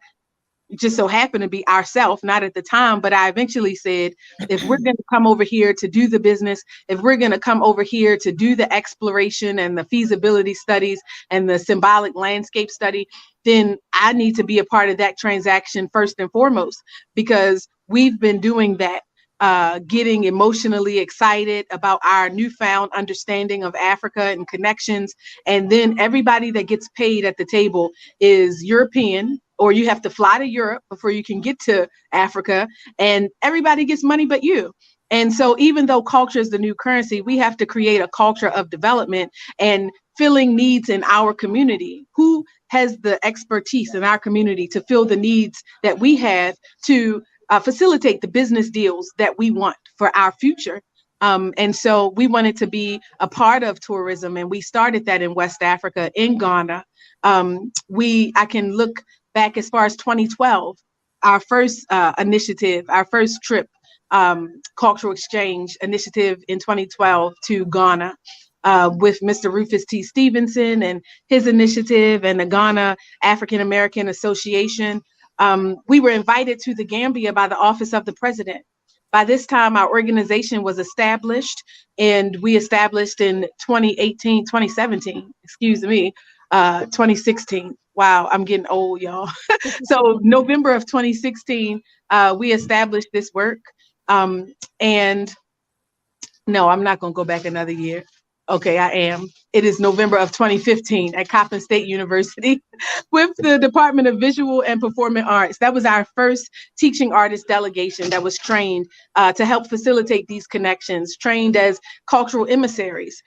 just so happened to be ourselves, not at the time, but I eventually said, if we're going to come over here to do the business, if we're going to come over here to do the exploration and the feasibility studies and the symbolic landscape study, then I need to be a part of that transaction first and foremost, because we've been doing that, getting emotionally excited about our newfound understanding of Africa and connections. And then everybody that gets paid at the table is European, or you have to fly to Europe before you can get to Africa, and everybody gets money but you. And so even though culture is the new currency, we have to create a culture of development and filling needs in our community. Who has the expertise in our community to fill the needs that we have to facilitate the business deals that we want for our future? And so we wanted to be a part of tourism, and we started that in West Africa, in Ghana. I can look back as far as 2012, our first initiative, our first trip, cultural exchange initiative in 2012 to Ghana, with Mr. Rufus T. Stevenson and his initiative and the Ghana African American Association. We were invited to the Gambia by the Office of the President. By this time, our organization was established, and we established in 2017, 2016. Wow, I'm getting old, y'all. So November of 2016, we established this work. And no, I'm not going to go back another year. Okay, I am. It is November of 2015 at Coppin State University with the Department of Visual and Performing Arts. That was our first teaching artist delegation that was trained to help facilitate these connections, trained as cultural emissaries,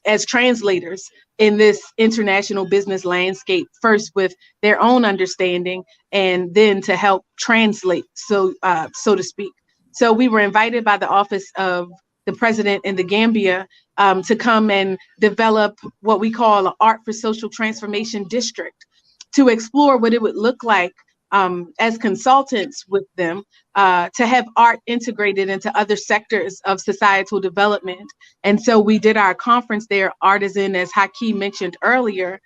as translators in this international business landscape, first with their own understanding and then to help translate, so to speak. So we were invited by the Office of the President in the Gambia to come and develop what we call an Art for Social Transformation District, to explore what it would look like as consultants with them to have art integrated into other sectors of societal development. And so we did our conference there, Artisan, as Hakeem mentioned earlier.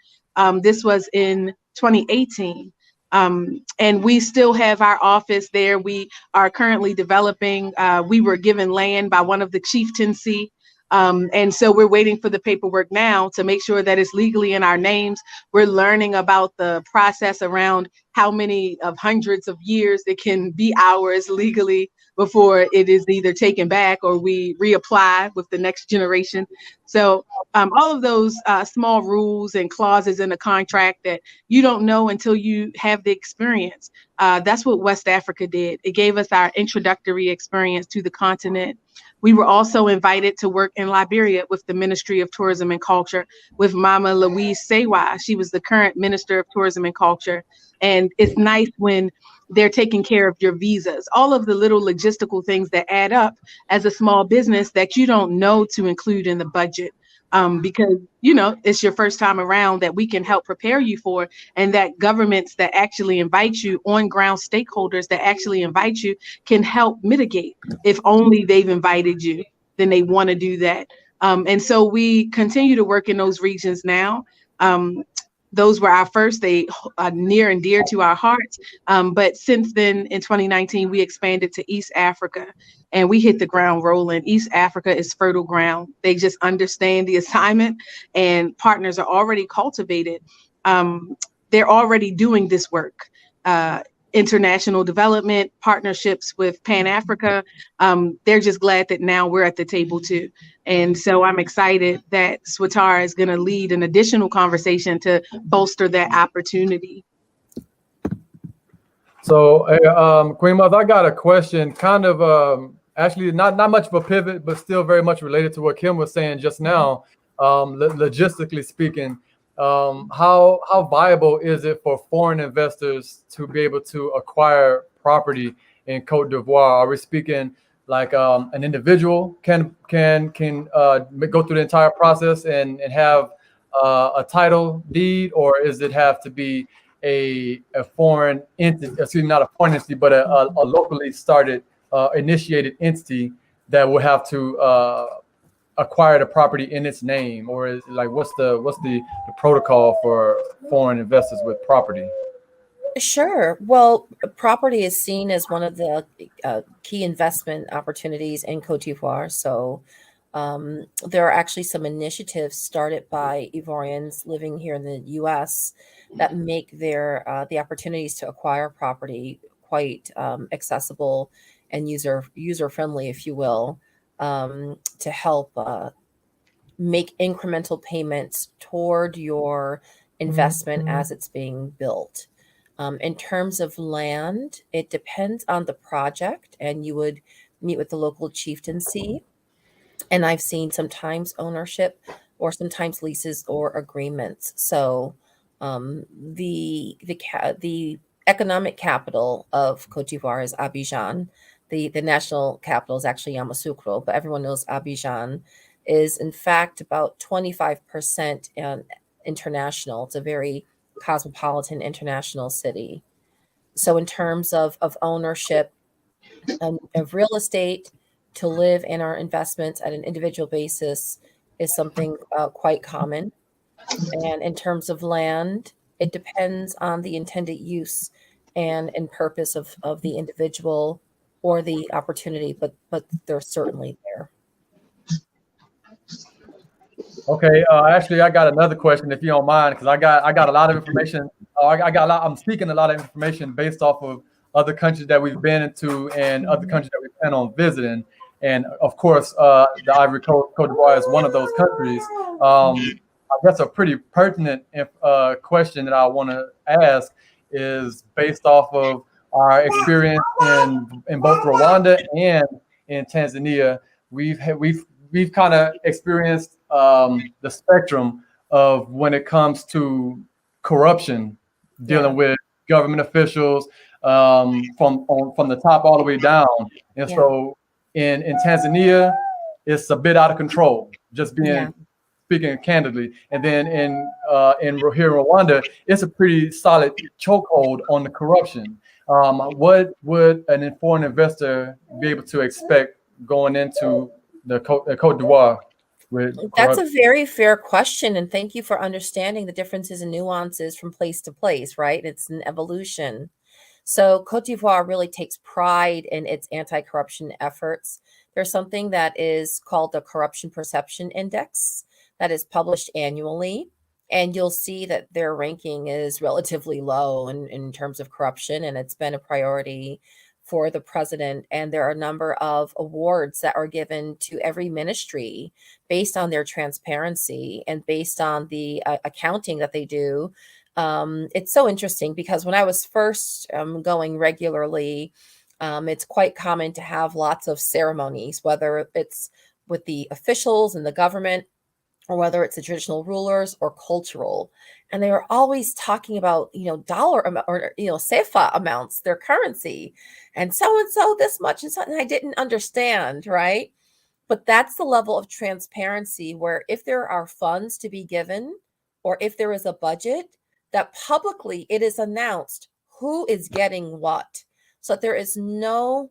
This was in 2018. And we still have our office there. We are currently developing. We were given land by one of the chieftaincy. And so we're waiting for the paperwork now to make sure that it's legally in our names. We're learning about the process around how many of hundreds of years it can be ours legally before it is either taken back or we reapply with the next generation. So all of those small rules and clauses in the contract that you don't know until you have the experience. That's what West Africa did. It gave us our introductory experience to the continent. We were also invited to work in Liberia with the Ministry of Tourism and Culture with Mama Louise Sewa. She was the current Minister of Tourism and Culture. And it's nice when they're taking care of your visas, all of the little logistical things that add up as a small business that you don't know to include in the budget. Because, you know, it's your first time around that we can help prepare you for, and that governments that actually invite you, on ground stakeholders that actually invite you, can help mitigate. If only they've invited you, then they want to do that. And so we continue to work in those regions now. Those were our first, they are near and dear to our hearts. But since then, in 2019, we expanded to East Africa and we hit the ground rolling. East Africa is fertile ground. They just understand the assignment, and partners are already cultivated. They're already doing this work. International development, partnerships with Pan Africa. They're just glad that now we're at the table too. And so I'm excited that Swatara is going to lead an additional conversation to bolster that opportunity. So, Queen Mother, I got a question, kind of actually not much of a pivot, but still very much related to what Kim was saying just now. Logistically speaking, how viable is it for foreign investors to be able to acquire property in Cote d'Ivoire? Are we speaking like an individual can go through the entire process and have a title deed, or is it have to be a foreign entity, excuse me, not a foreign entity, but a locally started initiated entity that will have to acquire the property in its name, or is like what's the protocol for foreign investors with property? Sure. Well, property is seen as one of the key investment opportunities in Cote d'Ivoire. So there are actually some initiatives started by Ivorians living here in the U.S. that make the opportunities to acquire property quite accessible and user friendly, if you will, to help make incremental payments toward your investment as it's being built. In terms of land, it depends on the project, and you would meet with the local chieftaincy. And I've seen sometimes ownership or sometimes leases or agreements. So the economic capital of Cote d'Ivoire is Abidjan. The national capital is actually Yamoussoukro, but everyone knows Abidjan is in fact about 25% international. It's a very cosmopolitan international city. So in terms of ownership of real estate, to live in our investments at an individual basis is something quite common. And in terms of land, it depends on the intended use and purpose of the individual or the opportunity, but they're certainly there. Okay, actually, I got another question, if you don't mind, because I got a lot of information. I got a lot. I'm seeking a lot of information based off of other countries that we've been into and other countries that we plan on visiting. And of course, the Ivory Coast, Cote d'Ivoire is one of those countries. I guess a pretty pertinent question that I want to ask is based off of our experience in both Rwanda and in Tanzania. We've kind of experienced the spectrum of when it comes to corruption, dealing with government officials from the top all the way down. And so in Tanzania, it's a bit out of control, just being speaking candidly. And then in here in Rwanda, it's a pretty solid chokehold on the corruption. What would an foreign investor be able to expect going into the Cote d'Ivoire? That's a very fair question, and thank you for understanding the differences and nuances from place to place, right? It's an evolution. So Cote d'Ivoire really takes pride in its anti-corruption efforts. There's something that is called the Corruption Perception Index that is published annually, and you'll see that their ranking is relatively low in terms of corruption, and it's been a priority for the president. And there are a number of awards that are given to every ministry based on their transparency and based on the accounting that they do. It's so interesting because when I was first going regularly, it's quite common to have lots of ceremonies, whether it's with the officials and the government, or whether it's the traditional rulers or cultural. And they are always talking about, dollar amount or, CFA amounts, their currency, and so this much and so. And I didn't understand, right? But that's the level of transparency where if there are funds to be given or if there is a budget, that publicly it is announced who is getting what. So that there is no,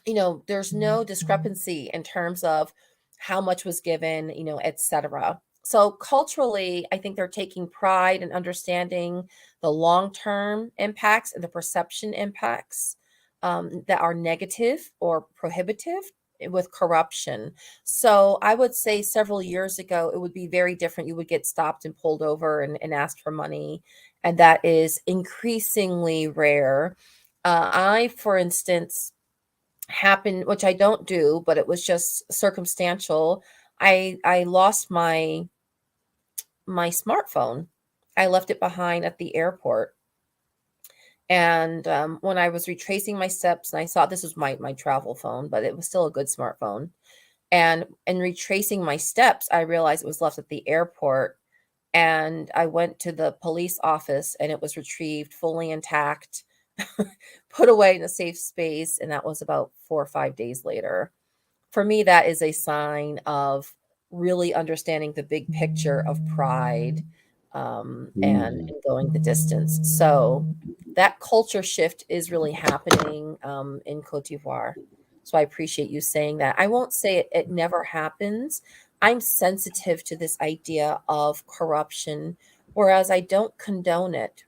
there's no discrepancy in terms of how much was given, etc. So culturally, I think they're taking pride in understanding the long-term impacts and the perception impacts that are negative or prohibitive with corruption. So I would say several years ago, it would be very different. You would get stopped and pulled over and asked for money. And that is increasingly rare. For instance, happened, which I don't do, but it was just circumstantial. I lost my smartphone. I left it behind at the airport. And when I was retracing my steps, and I saw this was my travel phone, but it was still a good smartphone. And in retracing my steps, I realized it was left at the airport. And I went to the police office and it was retrieved fully intact, put away in a safe space. And that was about 4 or 5 days later. For me, that is a sign of really understanding the big picture of pride and going the distance. So that culture shift is really happening in Cote d'Ivoire. So I appreciate you saying that. I won't say it never happens. I'm sensitive to this idea of corruption, whereas I don't condone it.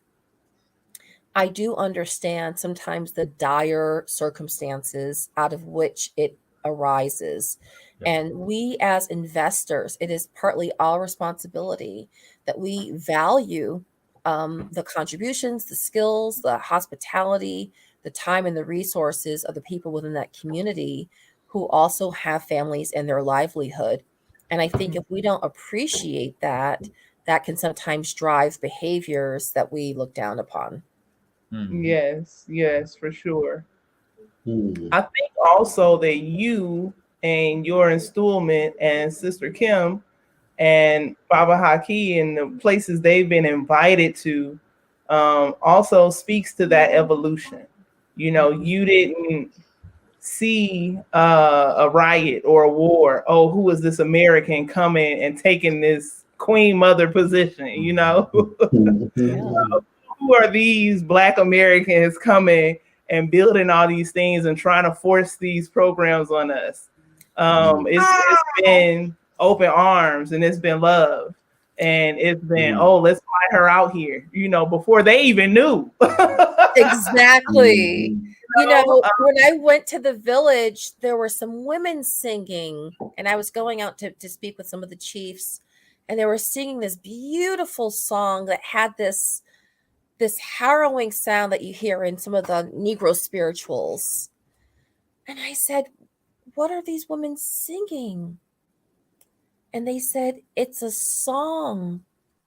I do understand sometimes the dire circumstances out of which it arises. Yeah. And we as investors, it is partly our responsibility that we value the contributions, the skills, the hospitality, the time, and the resources of the people within that community who also have families and their livelihood. And I think if we don't appreciate that, that can sometimes drive behaviors that we look down upon. Yes, yes, for sure. Hmm. I think also that you and your installment and Sister Kim and Baba Haki and the places they've been invited to also speaks to that evolution. You know, you didn't see a riot or a war. Oh, who is this American coming and taking this Queen Mother position? You know, Mhm. Yeah. who are these Black Americans coming and building all these things and trying to force these programs on us? It's been open arms and it's been love. And it's been, Mhm. oh, let's fly her out here, you know, before they even knew. Exactly. Mhm. You know, know, when I went to the village, there were some women singing, and I was going out to speak with some of the chiefs, and they were singing this beautiful song that had this harrowing sound that you hear in some of the Negro spirituals. And I said, "What are these women singing?" And they said, "It's a song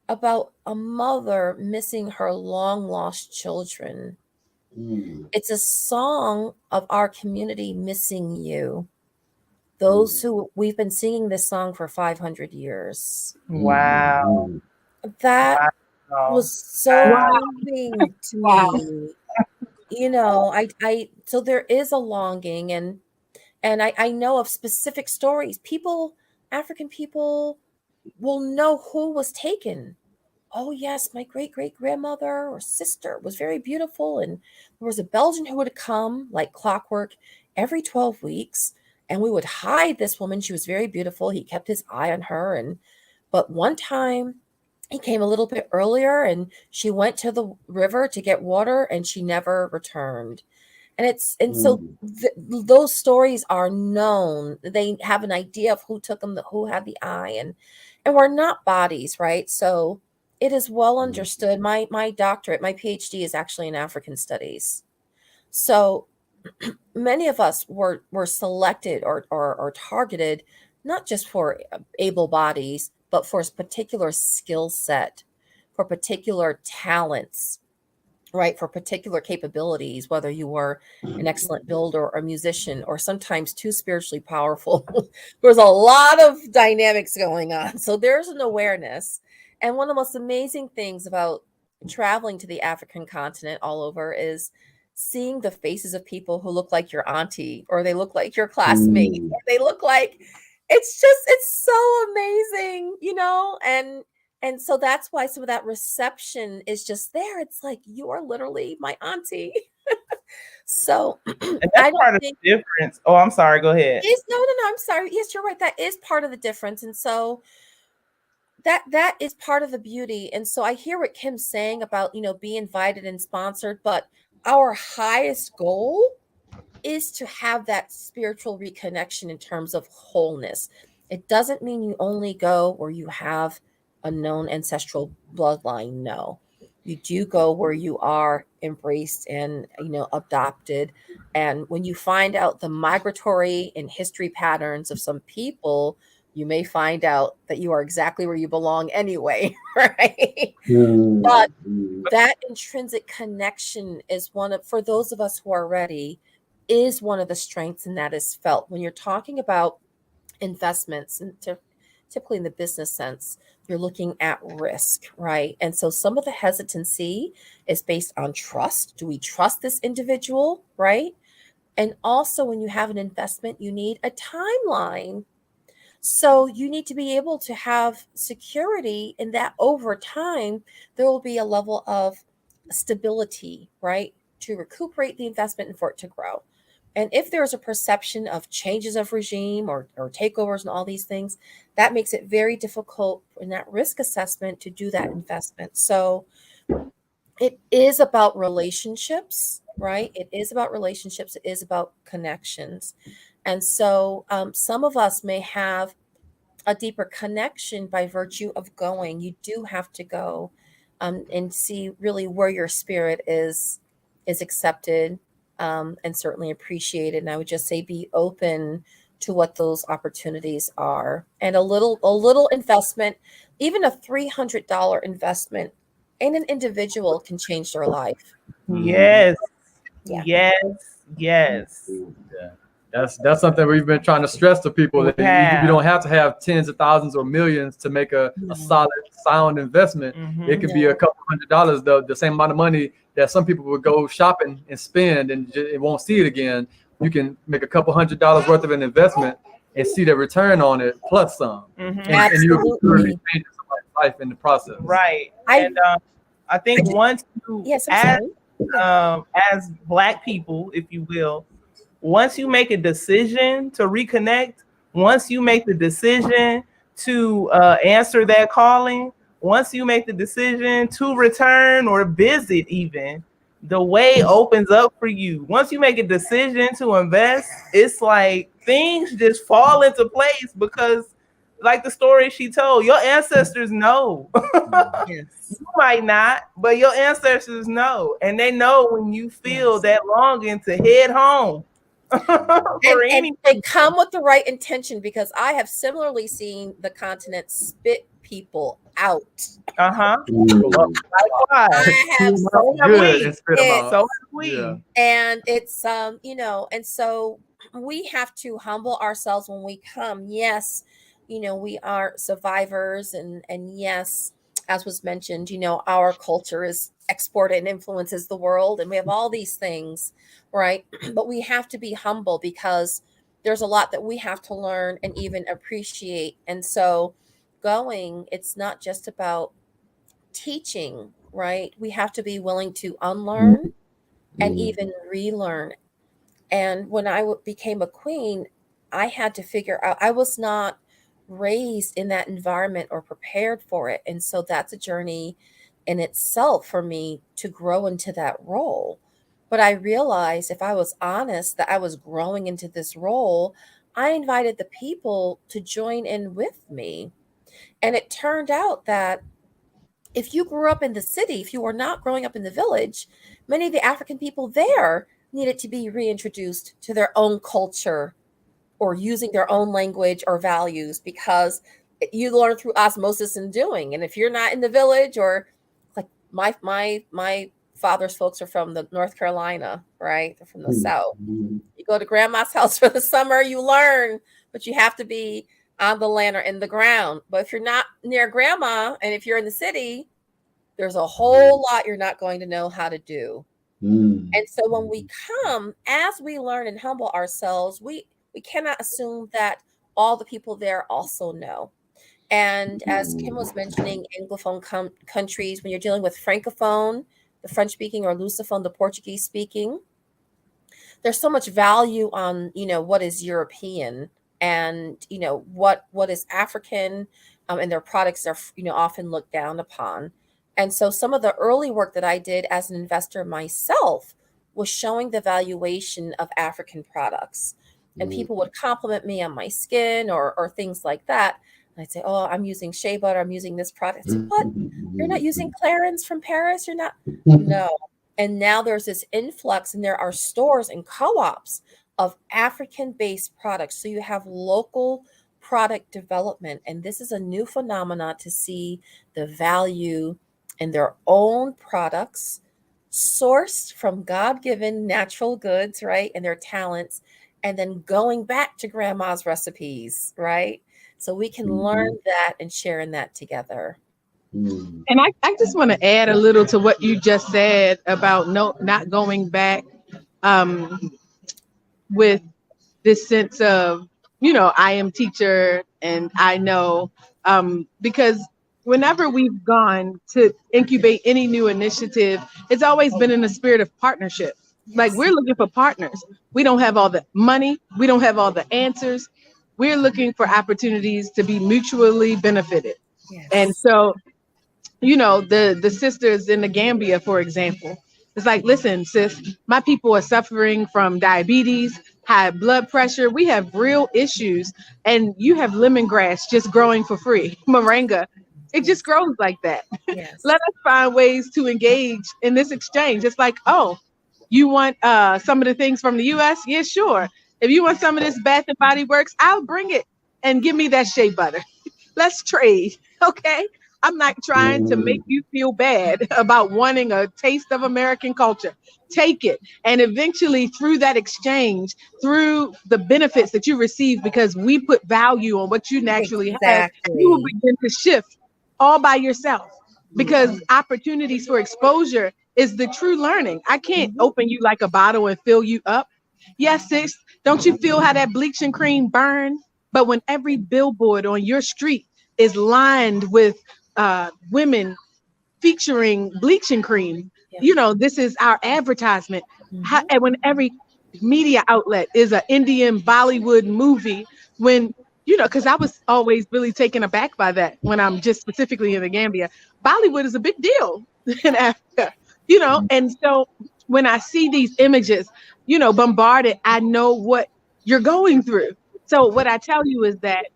about a mother missing her long lost children. Mhm. It's a song of our community missing you. Those who we've been singing this song for 500 years." wow. Mhm. That Wow. was so Wow. moving to Wow. me. You know, I so there is a longing, and I know of specific stories. People, African people will know who was taken. Oh yes, my great great grandmother or sister was very beautiful, and there was a Belgian who would come like clockwork every 12 weeks, and we would hide this woman. She was very beautiful. He kept his eye on her, and but one time he came a little bit earlier, and she went to the river to get water, and she never returned. And so Mhm. those stories are known. They have an idea of who took them, who had the eye, and we're not bodies, right? So it is well understood. My doctorate, my PhD is actually in African studies. So many of us were selected or targeted not just for able bodies, but for a particular skill set, for particular talents, right, for particular capabilities, whether you were an excellent builder or a musician or sometimes too spiritually powerful. There's a lot of dynamics going on, so there's an awareness. And one of the most amazing things about traveling to the African continent all over is seeing the faces of people who look like your auntie, or they look like your classmate, Mhm. or they look like, it's so amazing, you know. And so that's why some of that reception is just there. It's like, you are literally my auntie. So And that's I don't part of think the difference. Oh, I'm sorry. Go ahead. is no, I'm sorry. Yes, you're right. That is part of the difference. And so that is part of the beauty. And so I hear what Kim's saying about, be invited and sponsored, but our highest goal is to have that spiritual reconnection in terms of wholeness. It doesn't mean you only go where you have a known ancestral bloodline. No, you do go where you are embraced and adopted. And when you find out the migratory and history patterns of some people, you may find out that you are exactly where you belong anyway, right? But Mhm. that intrinsic connection is for those of us who are ready, is one of the strengths, and that is felt when you're talking about investments, and typically in the business sense, you're looking at risk, right? And so some of the hesitancy is based on trust. Do we trust this individual, right? And also, when you have an investment, you need a timeline. So you need to be able to have security in that over time, there will be a level of stability, right? To recuperate the investment and for it to grow. And if there's a perception of changes of regime or takeovers and all these things, that makes it very difficult in that risk assessment to do that investment. So it is about relationships, right? It is about relationships. It is about connections. And so some of us may have a deeper connection by virtue of going. You do have to go and see really where your spirit is accepted and certainly appreciated. And I would just say be open to what those opportunities are. And a little investment, even a $300 investment in an individual can change their life. Yes. Yeah. Yes. Yeah. That's something we've been trying to stress to people, that you don't have to have tens of thousands or millions to make a solid, sound investment. It could be a couple $100, the same amount of money that some people would go shopping and spend and it won't see it again. You can make a couple $100 worth of an investment and see the return on it plus some. And you'll be changing somebody's life in the process. Right. And I think once you as Black people, if you will, once you make a decision to reconnect, once you make the decision to answer that calling, once you make the decision to return or visit, even the way opens up for you. Once you make a decision to invest, it's like things just fall into place because, like the story she told, your ancestors know. Yes. You might not, but your ancestors know, and they know when you feel that longing to head home. And they come with the right intention, because I have similarly seen the continent spit people out. Likewise. I have so have we. And it's and so we have to humble ourselves when we come. Yes, we are survivors, and yes, as was mentioned, our culture is exported and influences the world, and we have all these things, right? But we have to be humble because there's a lot that we have to learn and even appreciate. And so it's not just about teaching, right? We have to be willing to unlearn and even relearn. And when I became a queen, I had to figure out, I was not raised in that environment or prepared for it. And so that's a journey in itself for me to grow into that role. But I realized, if I was honest, that I was growing into this role, I invited the people to join in with me. And it turned out that if you grew up in the city, if you were not growing up in the village, many of the African people there needed to be reintroduced to their own culture or using their own language or values, because you learn through osmosis and doing. And if you're not in the village, or like my father's folks are from the North Carolina, right? They're from the South. You go to grandma's house for the summer, you learn, but you have to be on the land or in the ground. But if you're not near grandma, and if you're in the city, there's a whole lot you're not going to know how to do. And so when we come, as we learn and humble ourselves, we cannot assume that all the people there also know. And as Kim was mentioning, Anglophone countries, when you're dealing with Francophone, the French speaking, or Lusophone, the Portuguese speaking, there's so much value on, what is European, and, what is African, and their products are, often looked down upon. And so some of the early work that I did as an investor myself was showing the valuation of African products. And people would compliment me on my skin or things like that. And I'd say, oh, I'm using shea butter, I'm using this product. I'd say, what? You're not using Clarins from Paris? You're not? No. And now there's this influx, and there are stores and co-ops of African-based products. So you have local product development. And this is a new phenomenon, to see the value in their own products sourced from God-given natural goods, right? And their talents, and then going back to grandma's recipes, right? So we can learn that and share in that together. And I just want to add a little to what you just said about not going back, with this sense of, I am teacher and I know, because whenever we've gone to incubate any new initiative, it's always been in a spirit of partnership. Like, we're looking for partners. We don't have all the money. We don't have all the answers. We're looking for opportunities to be mutually benefited. Yes. And so, you know, the sisters in the Gambia, for example, it's like, listen, sis, my people are suffering from diabetes, high blood pressure. We have real issues, and you have lemongrass just growing for free. Moringa, it just grows like that. Yes. Let us find ways to engage in this exchange. It's like, oh, you want some of the things from the US? Yeah, sure. If you want some of this Bath and Body Works, I'll bring it, and give me that shea butter. Let's trade. Okay. I'm not trying to make you feel bad about wanting a taste of American culture. Take it. And eventually, through that exchange, through the benefits that you receive because we put value on what you naturally have, you will begin to shift all by yourself, because opportunities for exposure is the true learning. I can't open you like a bottle and fill you up. Yes, sis, don't you feel how that bleaching cream burn? But when every billboard on your street is lined with women featuring bleaching cream, you know, this is our advertisement. And when every media outlet is an Indian Bollywood movie, when, you know, because I was always really taken aback by that when I'm just specifically in the Gambia. Bollywood is a big deal in Africa, you know, and so when I see these images, you know, bombarded, I know what you're going through. So what I tell you is that,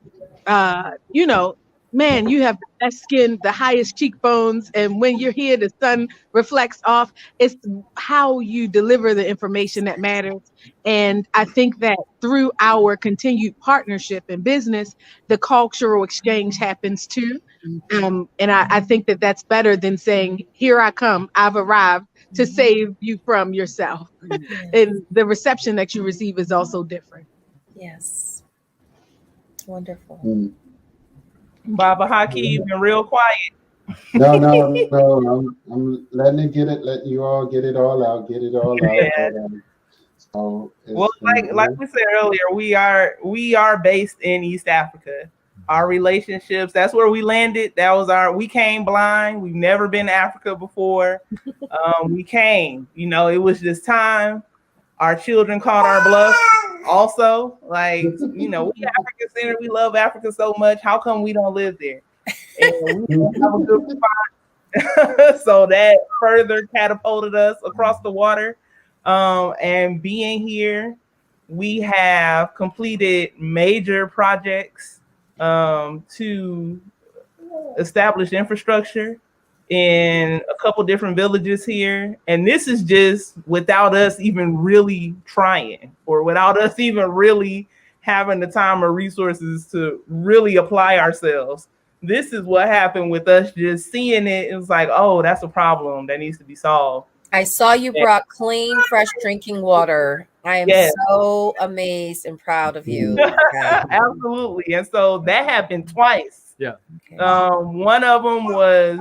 you know, man, you have the best skin, the highest cheekbones, and when you're here, the sun reflects off. It's how you deliver the information that matters. And I think that through our continued partnership in business, the cultural exchange happens too. And I think that that's better than saying, here I come, I've arrived to save you from yourself. And the reception that you receive is also different. Yes. Wonderful. Baba Haki, you've been real quiet. No. I'm letting it get it. Letting you all get it all out. Get it all out. Yeah. So well, like we said earlier, we are based in East Africa. Our relationships, that's where we landed. That was we came blind. We've never been to Africa before. We came, you know, it was just time. Our children called our bluff. Also, like, you know, we African centered. We love Africa so much. How come we don't live there? And we don't have a good response. So that further catapulted us across the water. And being here, we have completed major projects to establish infrastructure in a couple different villages here. And this is just without us even really trying, or without us even really having the time or resources to really apply ourselves. This is what happened with us just seeing it. It was like, oh, that's a problem that needs to be solved. I saw you brought clean, fresh drinking water. I am so amazed and proud of you. Absolutely. And so that happened twice. Yeah. Okay. One of them was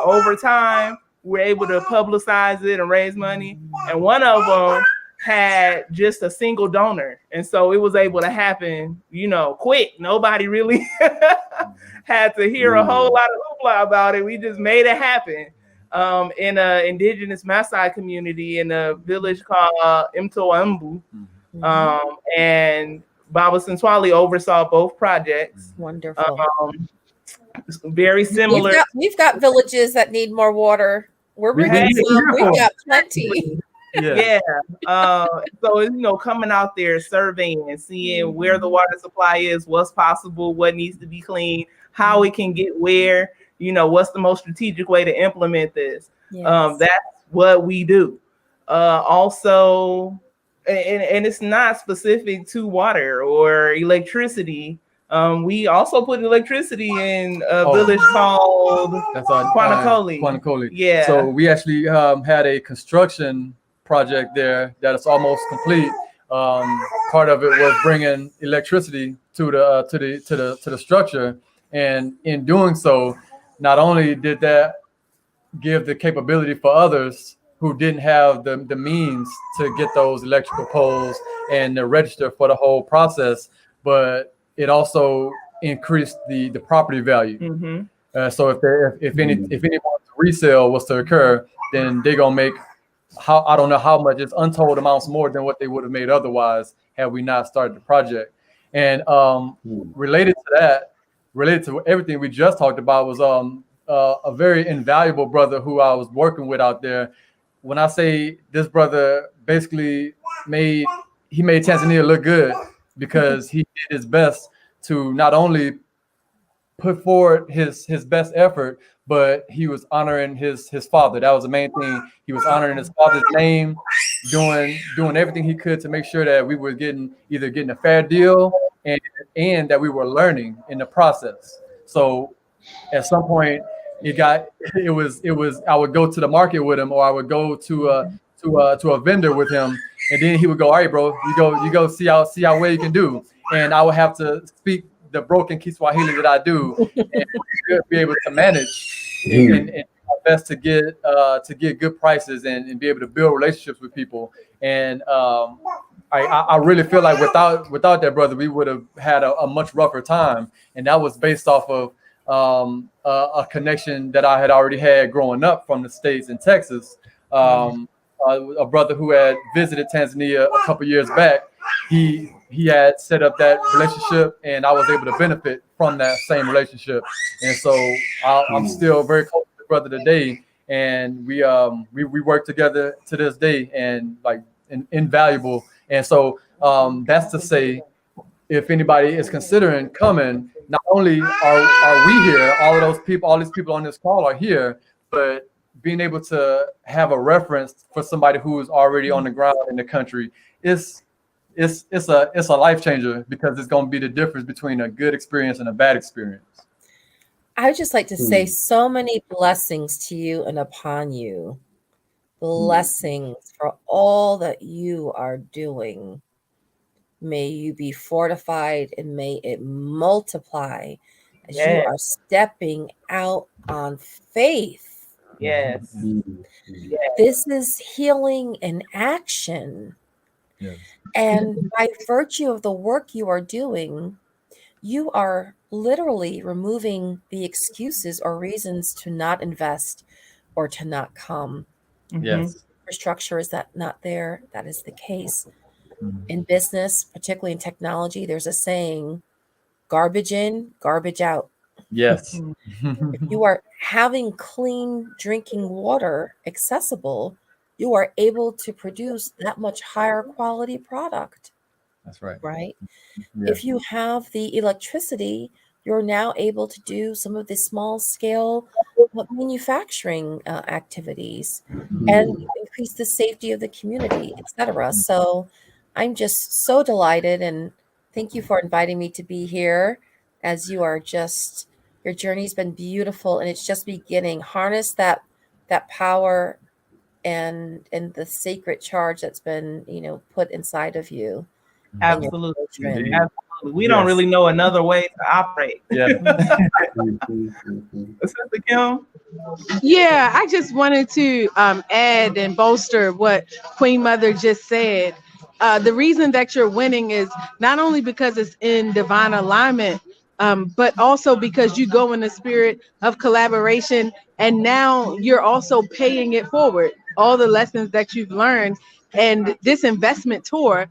over time, we're able to publicize it and raise money. And one of them had just a single donor. And so it was able to happen, you know, quick. Nobody really had to hear a whole lot of hoopla about it. We just made it happen. In an indigenous Maasai community in a village called Mtoambu. And Baba Sintwali oversaw both projects. Wonderful. Very similar. We've got villages that need more water. We've got plenty. Yeah. So, you know, coming out there, surveying and seeing where the water supply is, what's possible, what needs to be cleaned, how it can get where, you know, what's the most strategic way to implement this. That's what we do. Also, and it's not specific to water or electricity. We also put electricity in a village called Kwanakoli. Kwanakoli. Yeah. So we actually had a construction project there that is almost complete. Part of it was bringing electricity to the structure, and in doing so, not only did that give the capability for others who didn't have the means to get those electrical poles and to register for the whole process, but it also increased the property value. So if any resale was to occur, then they're gonna make how I don't know how much, it's untold amounts more than what they would have made otherwise had we not started the project. And related to that, related to everything we just talked about, was a very invaluable brother who I was working with out there. When I say this brother basically made Tanzania look good, because he did his best to not only put forward his best effort, but he was honoring his father. That was the main thing. He was honoring his father's name, doing everything he could to make sure that we were getting a fair deal, and that we were learning in the process. So at some point it was I would go to the market with him, or I would go to a vendor with him, and then he would go, all right, bro, you go see how well you can do. And I would have to speak the broken Kiswahili that I do, and be able to manage and my best to get good prices, and be able to build relationships with people. And I really feel like without that brother, we would have had a much rougher time. And that was based off of a connection that I had already had growing up from the States in Texas. A brother who had visited Tanzania a couple years back, he had set up that relationship, and I was able to benefit from that same relationship. And so I'm still very close to the brother today, and we work together to this day, and like invaluable. And so that's to say, if anybody is considering coming, not only are we here, all these people on this call are here, but being able to have a reference for somebody who is already on the ground in the country is a life changer, because it's going to be the difference between a good experience and a bad experience. I would just like to say so many blessings to you and upon you. Blessings for all that you are doing. May you be fortified, and may it multiply as you are stepping out on faith. Yes. This is healing in action. Yes. And by virtue of the work you are doing, you are literally removing the excuses or reasons to not invest or to not come. Yes. Infrastructure is that not there? That is the case. In business, particularly in technology, there's a saying, garbage in, garbage out. Yes. If you are having clean drinking water accessible, you are able to produce that much higher quality product. That's right. Right? Yeah. If you have the electricity, you're now able to do some of the small scale manufacturing activities and increase the safety of the community, etc. So I'm just so delighted, and thank you for inviting me to be here, as you are just, your journey's been beautiful, and it's just beginning. Harness that power and the sacred charge that's been, put inside of you. Absolutely. Indeed. Absolutely. We don't really know another way to operate. Yeah. Sister Kim? Yeah, I just wanted to add and bolster what Queen Mother just said. The reason that you're winning is not only because it's in divine alignment, but also because you go in the spirit of collaboration, and now you're also paying it forward. All the lessons that you've learned, and this investment tour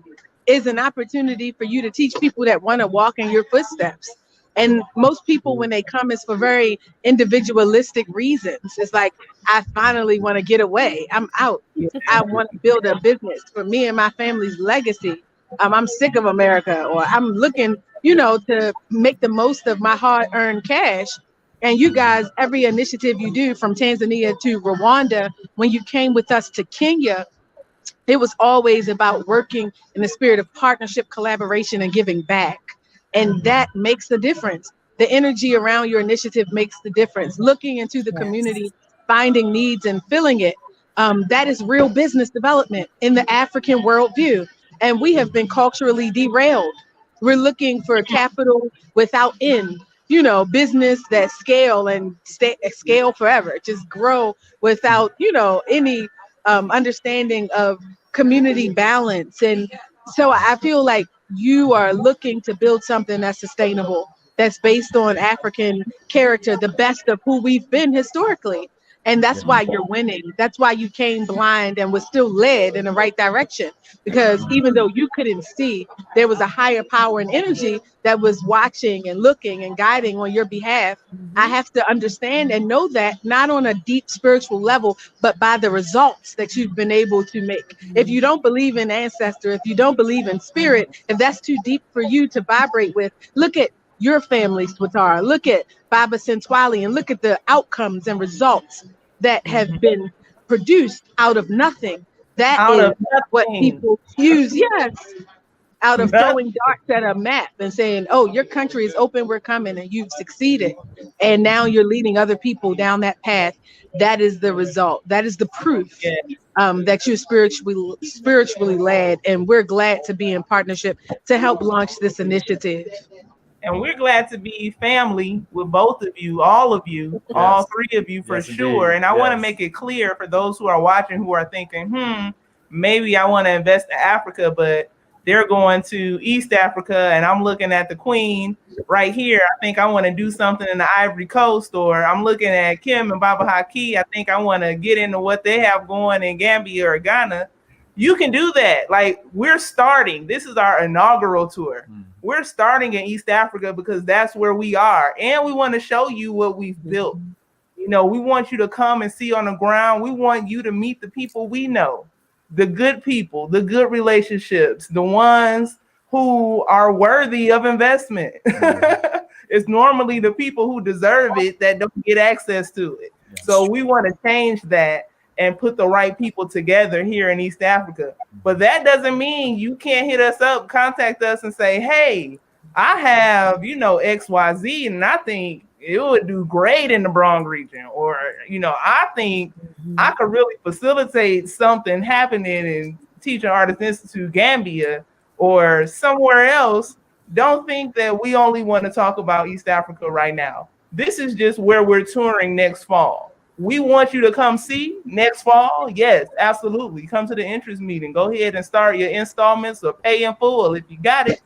is an opportunity for you to teach people that want to walk in your footsteps. And most people, when they come, it's for very individualistic reasons. It's like, I finally want to get away. I'm out. I want to build a business for me and my family's legacy. I'm sick of America, or I'm looking, to make the most of my hard-earned cash. And you guys, every initiative you do, from Tanzania to Rwanda, when you came with us to Kenya, it was always about working in the spirit of partnership, collaboration, and giving back. And that makes the difference. The energy around your initiative makes the difference. Looking into the community, finding needs and filling it. That is real business development in the African worldview. And we have been culturally derailed. We're looking for capital without end, business that scale and scale forever, just grow without, any understanding of community balance. And so I feel like you are looking to build something that's sustainable, that's based on African character, the best of who we've been historically. And that's why you're winning. That's why you came blind and was still led in the right direction. Because even though you couldn't see, there was a higher power and energy that was watching and looking and guiding on your behalf. I have to understand and know that, not on a deep spiritual level, but by the results that you've been able to make. If you don't believe in ancestor, if you don't believe in spirit, if that's too deep for you to vibrate with, look at your family, Swatara. Look at Baba Sentwali and look at the outcomes and results that have been produced out of nothing. That Out is of what nothing. people use. Yes. Out of Nothing. throwing darts at a map and saying, oh, your country is open, we're coming, and you've succeeded. And now you're leading other people down that path. That is the result. That is the proof Yeah. that you're spiritually led. And we're glad to be in partnership to help launch this initiative. And we're glad to be family with both of you, all of you, all three of you for sure. Indeed. And I want to make it clear for those who are watching who are thinking, maybe I want to invest in Africa, but they're going to East Africa and I'm looking at the Queen right here. I think I want to do something in the Ivory Coast, or I'm looking at Kim and Baba Haki. I think I want to get into what they have going in Gambia or Ghana. You can do that. Like, we're starting. This is our inaugural tour. We're starting in East Africa because that's where we are. And we want to show you what we've built. You know, we want you to come and see on the ground. We want you to meet the people we know, the good people, the good relationships, the ones who are worthy of investment. It's normally the people who deserve it that don't get access to it. So we want to change that and put the right people together here in East Africa. But that doesn't mean you can't hit us up, contact us and say, hey, I have, XYZ, and I think it would do great in the Bronx region. Or, I think I could really facilitate something happening in Teaching Artists Institute Gambia or somewhere else. Don't think that we only want to talk about East Africa right now. This is just where we're touring next fall. We want you to come see next fall. Yes, absolutely. Come to the interest meeting. Go ahead and start your installments or pay in full if you got it.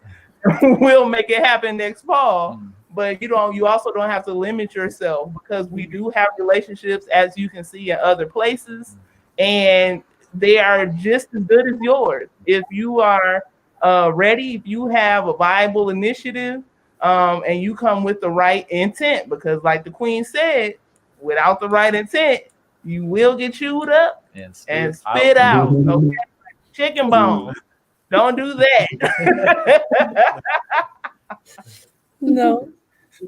We'll make it happen next fall. But you also don't have to limit yourself, because we do have relationships, as you can see, in other places, and they are just as good as yours. If you are ready, if you have a viable initiative, and you come with the right intent, because like the Queen said, without the right intent, you will get chewed up and spit out. Okay? Chicken bones. Don't do that. No.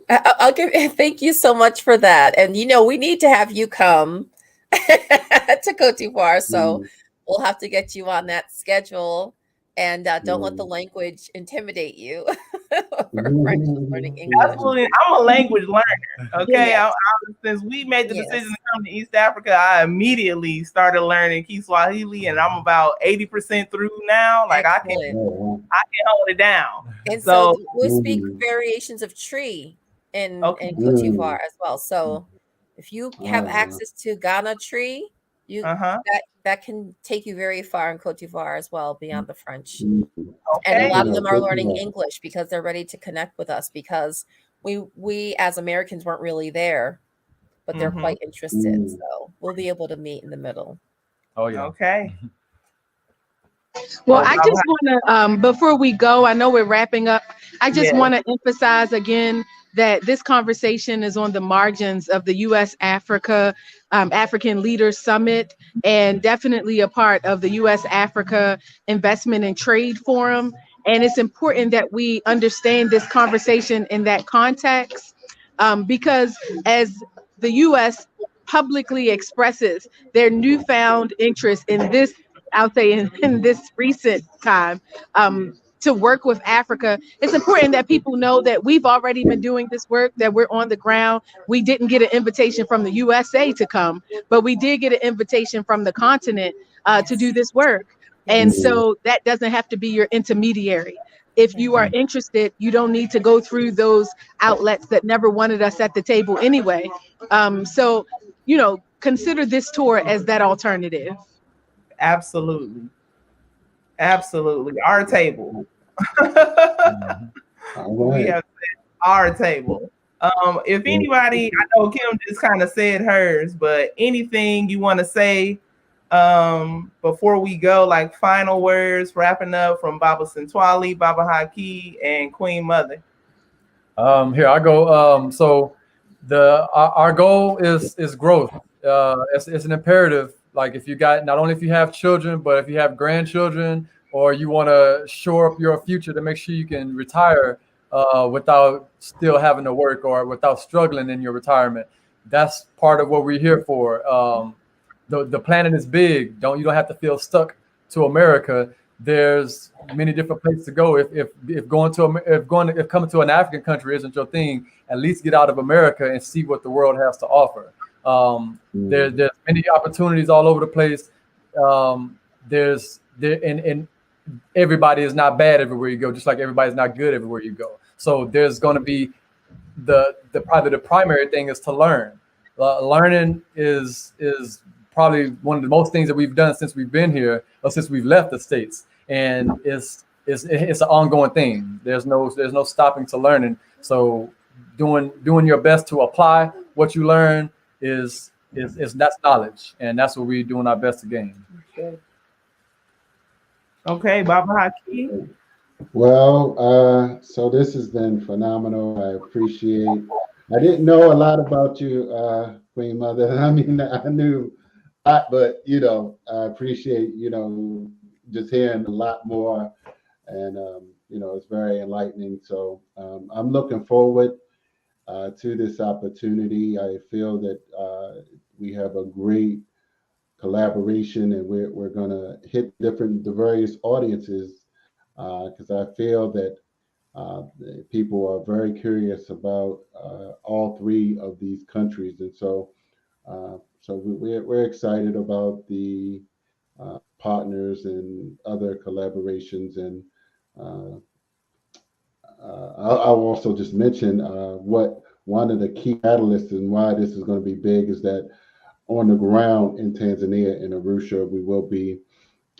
I'll thank you so much for that. And we need to have you come to Cote d'Ivoire. So we'll have to get you on that schedule. And don't let the language intimidate you. French, learning English. Absolutely. I'm a language learner. Okay. Yes. Since we made the decision to come to East Africa, I immediately started learning Kiswahili, and I'm about 80% through now. Like, I can hold it down. And so we speak variations of tree in Cote d'Ivoire as well. So if you have access to Ghana tree, that can take you very far in Cote d'Ivoire as well, beyond the French. And a lot of them are learning English because they're ready to connect with us, because we as Americans weren't really there, but they're quite interested. So we'll be able to meet in the middle. Oh yeah. Okay. Well, I just want to, before we go, I know we're wrapping up. I just want to emphasize again that this conversation is on the margins of the U.S. African Leaders Summit, and definitely a part of the U.S. Africa Investment and Trade Forum. And it's important that we understand this conversation in that context, because as the U.S. publicly expresses their newfound interest in this, I'll say in this recent time, to work with Africa, it's important that people know that we've already been doing this work, that we're on the ground. We didn't get an invitation from the USA to come, but we did get an invitation from the continent to do this work. And so that doesn't have to be your intermediary. If you are interested, you don't need to go through those outlets that never wanted us at the table anyway. So, consider this tour as that alternative. Absolutely. Absolutely. Our table. We have our table. If anybody, I know Kim just kind of said hers, but anything you want to say before we go, like final words, wrapping up from Baba Sintwali, Baba Haki, and Queen Mother. Here I go. So our goal is growth. It's an imperative. Like if you got, not only if you have children, but if you have grandchildren, or you want to shore up your future to make sure you can retire without still having to work or without struggling in your retirement. That's part of what we're here for. The planet is big. You don't have to feel stuck to America. There's many different places to go. If coming to an African country isn't your thing, at least get out of America and see what the world has to offer. There's many opportunities all over the place. And everybody is not bad everywhere you go, just like everybody's not good everywhere you go. So there's going to be probably the primary thing is to learn. Learning is probably one of the most things that we've done since we've been here, or since we've left the States, and it's an ongoing thing. There's no stopping to learning. So doing your best to apply what you learn is that's knowledge, and that's what we're doing our best to gain. Okay, Baba Haki. Well, so this has been phenomenal. I appreciate. I didn't know a lot about you, Queen Mother. I mean, I knew a lot, but I appreciate just hearing a lot more, and it's very enlightening. So I'm looking forward to this opportunity. I feel that we have a great collaboration, and we're going to hit the various audiences because I feel that people are very curious about all three of these countries, and so we're excited about the partners and other collaborations. And I'll also just mention what one of the key catalysts and why this is going to be big is that on the ground in Tanzania, in Arusha, we will be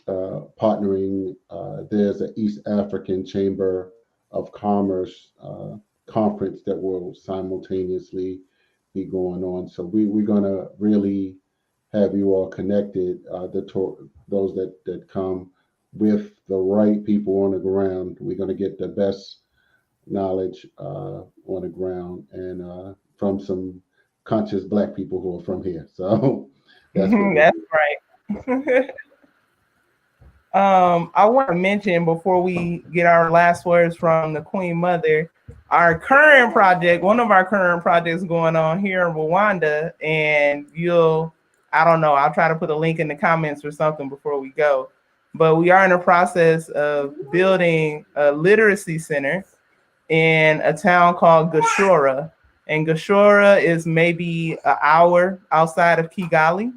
partnering. There's an East African Chamber of Commerce conference that will simultaneously be going on. So we're going to really have you all connected, those that come with the right people on the ground. We're going to get the best knowledge on the ground, and from some conscious Black people who are from here. So that's right. I want to mention before we get our last words from the Queen Mother, one of our current projects going on here in Rwanda, and I don't know, I'll try to put a link in the comments or something before we go, but we are in the process of building a literacy center in a town called Gashora, and Gashora is maybe an hour outside of Kigali.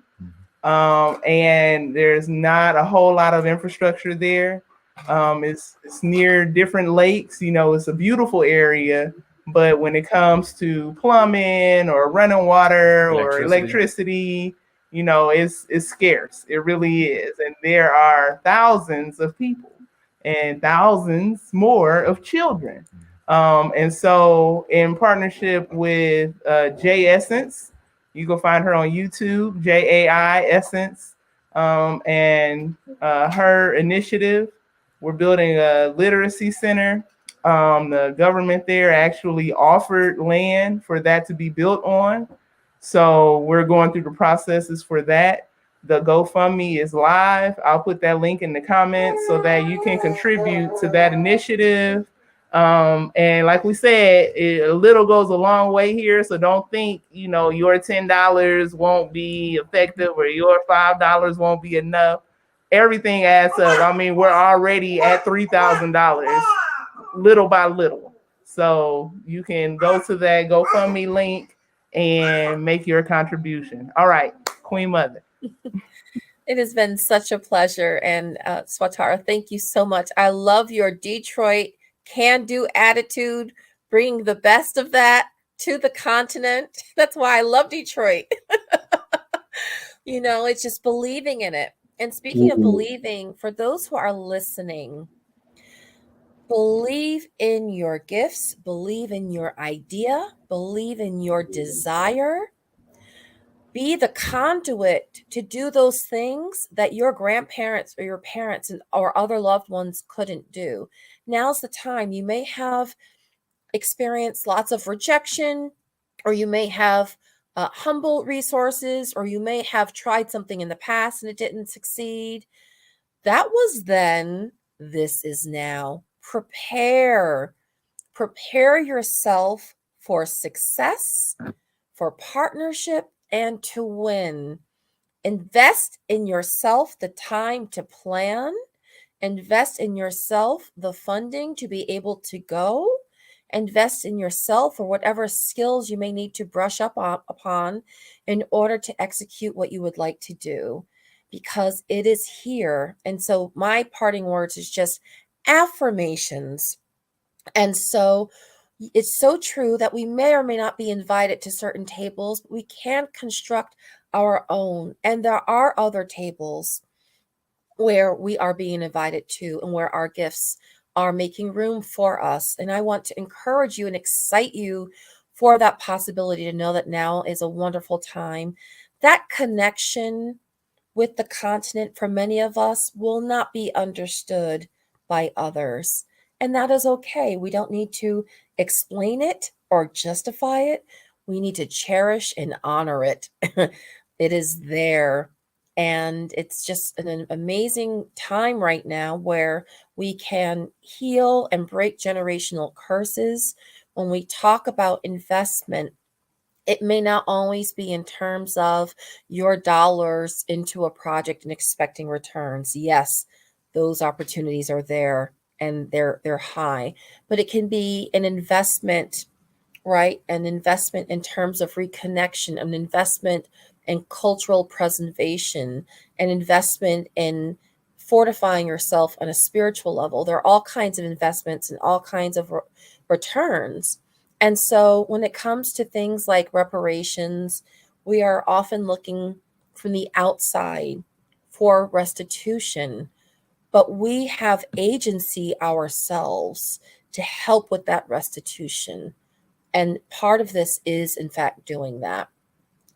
And there's not a whole lot of infrastructure there. It's near different lakes. It's a beautiful area, but when it comes to plumbing or running water or electricity, it's scarce. It really is. And there are thousands of people and thousands more of children. And so in partnership with J Essence, you can find her on YouTube, JAI Essence, and her initiative. We're building a literacy center. The government there actually offered land for that to be built on. So we're going through the processes for that. The GoFundMe is live. I'll put that link in the comments so that you can contribute to that initiative. And like we said, a little goes a long way here. So don't think, your $10 won't be effective or your $5 won't be enough. Everything adds up. I mean, we're already at $3,000 little by little. So you can go to that GoFundMe link and make your contribution. All right, Queen Mother. It has been such a pleasure. And Swatara, thank you so much. I love your Detroit can-do attitude, bringing the best of that to the continent. That's why I love Detroit. It's just believing in it. And speaking of believing, for those who are listening, Believe in your gifts, believe in your idea, believe in your desire. Be the conduit to do those things that your grandparents or your parents or other loved ones couldn't do. Now's the time. You may have experienced lots of rejection, or you may have humble resources, or you may have tried something in the past and it didn't succeed. That was then, this is now. Prepare yourself for success, for partnership, and to win. Invest in yourself the time to plan. Invest in yourself the funding to be able to go. Invest in yourself or whatever skills you may need to brush up upon in order to execute what you would like to do, because it is here. And so my parting words is just affirmations. And so it's so true that we may or may not be invited to certain tables, but we can construct our own. And there are other tables where we are being invited to and where our gifts are making room for us. And I want to encourage you and excite you for that possibility to know that now is a wonderful time. That connection with the continent for many of us will not be understood by others. And that is okay. We don't need to explain it or justify it. We need to cherish and honor it. It is there. And it's just an amazing time right now where we can heal and break generational curses. When we talk about investment, it may not always be in terms of your dollars into a project and expecting returns. Yes, those opportunities are there and they're high, but it can be an investment, right? An investment in terms of reconnection, an investment in cultural preservation, an investment in fortifying yourself on a spiritual level. There are all kinds of investments and all kinds of returns. And so when it comes to things like reparations, we are often looking from the outside for restitution, but we have agency ourselves to help with that restitution. And part of this is, in fact, doing that.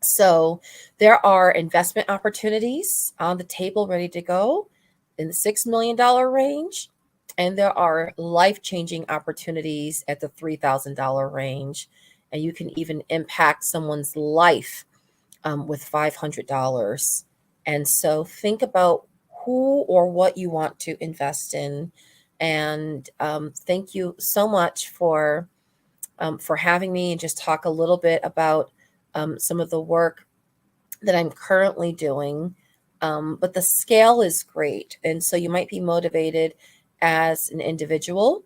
So there are investment opportunities on the table ready to go in the $6 million range. And there are life-changing opportunities at the $3,000 range. And you can even impact someone's life with $500. And so think about who or what you want to invest in. And thank you so much for having me and just talk a little bit about some of the work that I'm currently doing. But the scale is great. And so you might be motivated as an individual,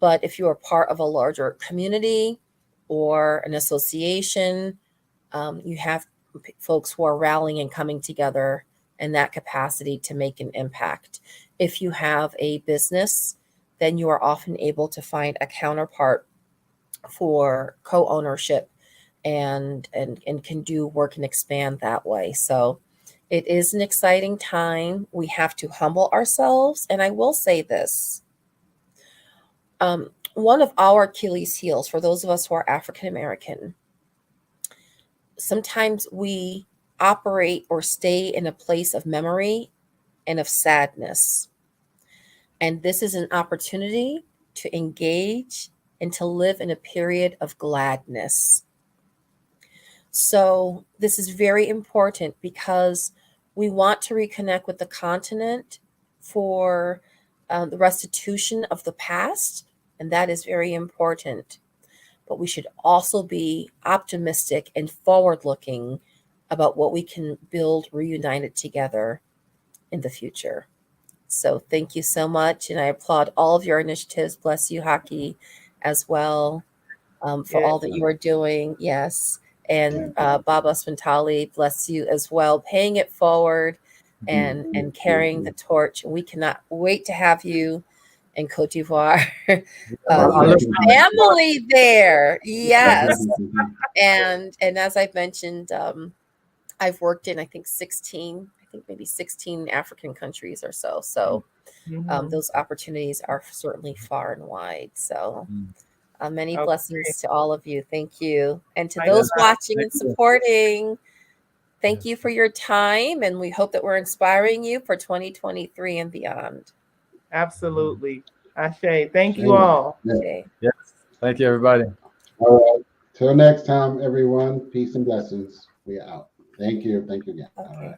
but if you are part of a larger community or an association, you have folks who are rallying and coming together in that capacity to make an impact. If you have a business, then you are often able to find a counterpart for co-ownership and can do work and expand that way. So it is an exciting time. We have to humble ourselves. And I will say this. One of our Achilles heels, for those of us who are African American, sometimes we operate or stay in a place of memory and of sadness. And this is an opportunity to engage and to live in a period of gladness. So this is very important because we want to reconnect with the continent for the restitution of the past, and that is very important. But we should also be optimistic and forward-looking about what we can build reunited together in the future. So thank you so much, and I applaud all of your initiatives. Bless you, Haki, as well, for all that you are doing. Yes. And Baba Spintali, bless you as well, paying it forward and carrying the torch. We cannot wait to have you in Cote d'Ivoire. Your family there. Yes. And as I've mentioned, I've worked in, I think think maybe 16 African countries or so. So those opportunities are certainly far and wide. So many blessings to all of you. Thank you. And to those watching and supporting, thank you for your time. And we hope that we're inspiring you for 2023 and beyond. Absolutely. Ashe. Thank you all. Okay. Yes. Thank you, everybody. All right. Till next time, everyone. Peace and blessings. We are out. Thank you. Thank you again. Okay. All right.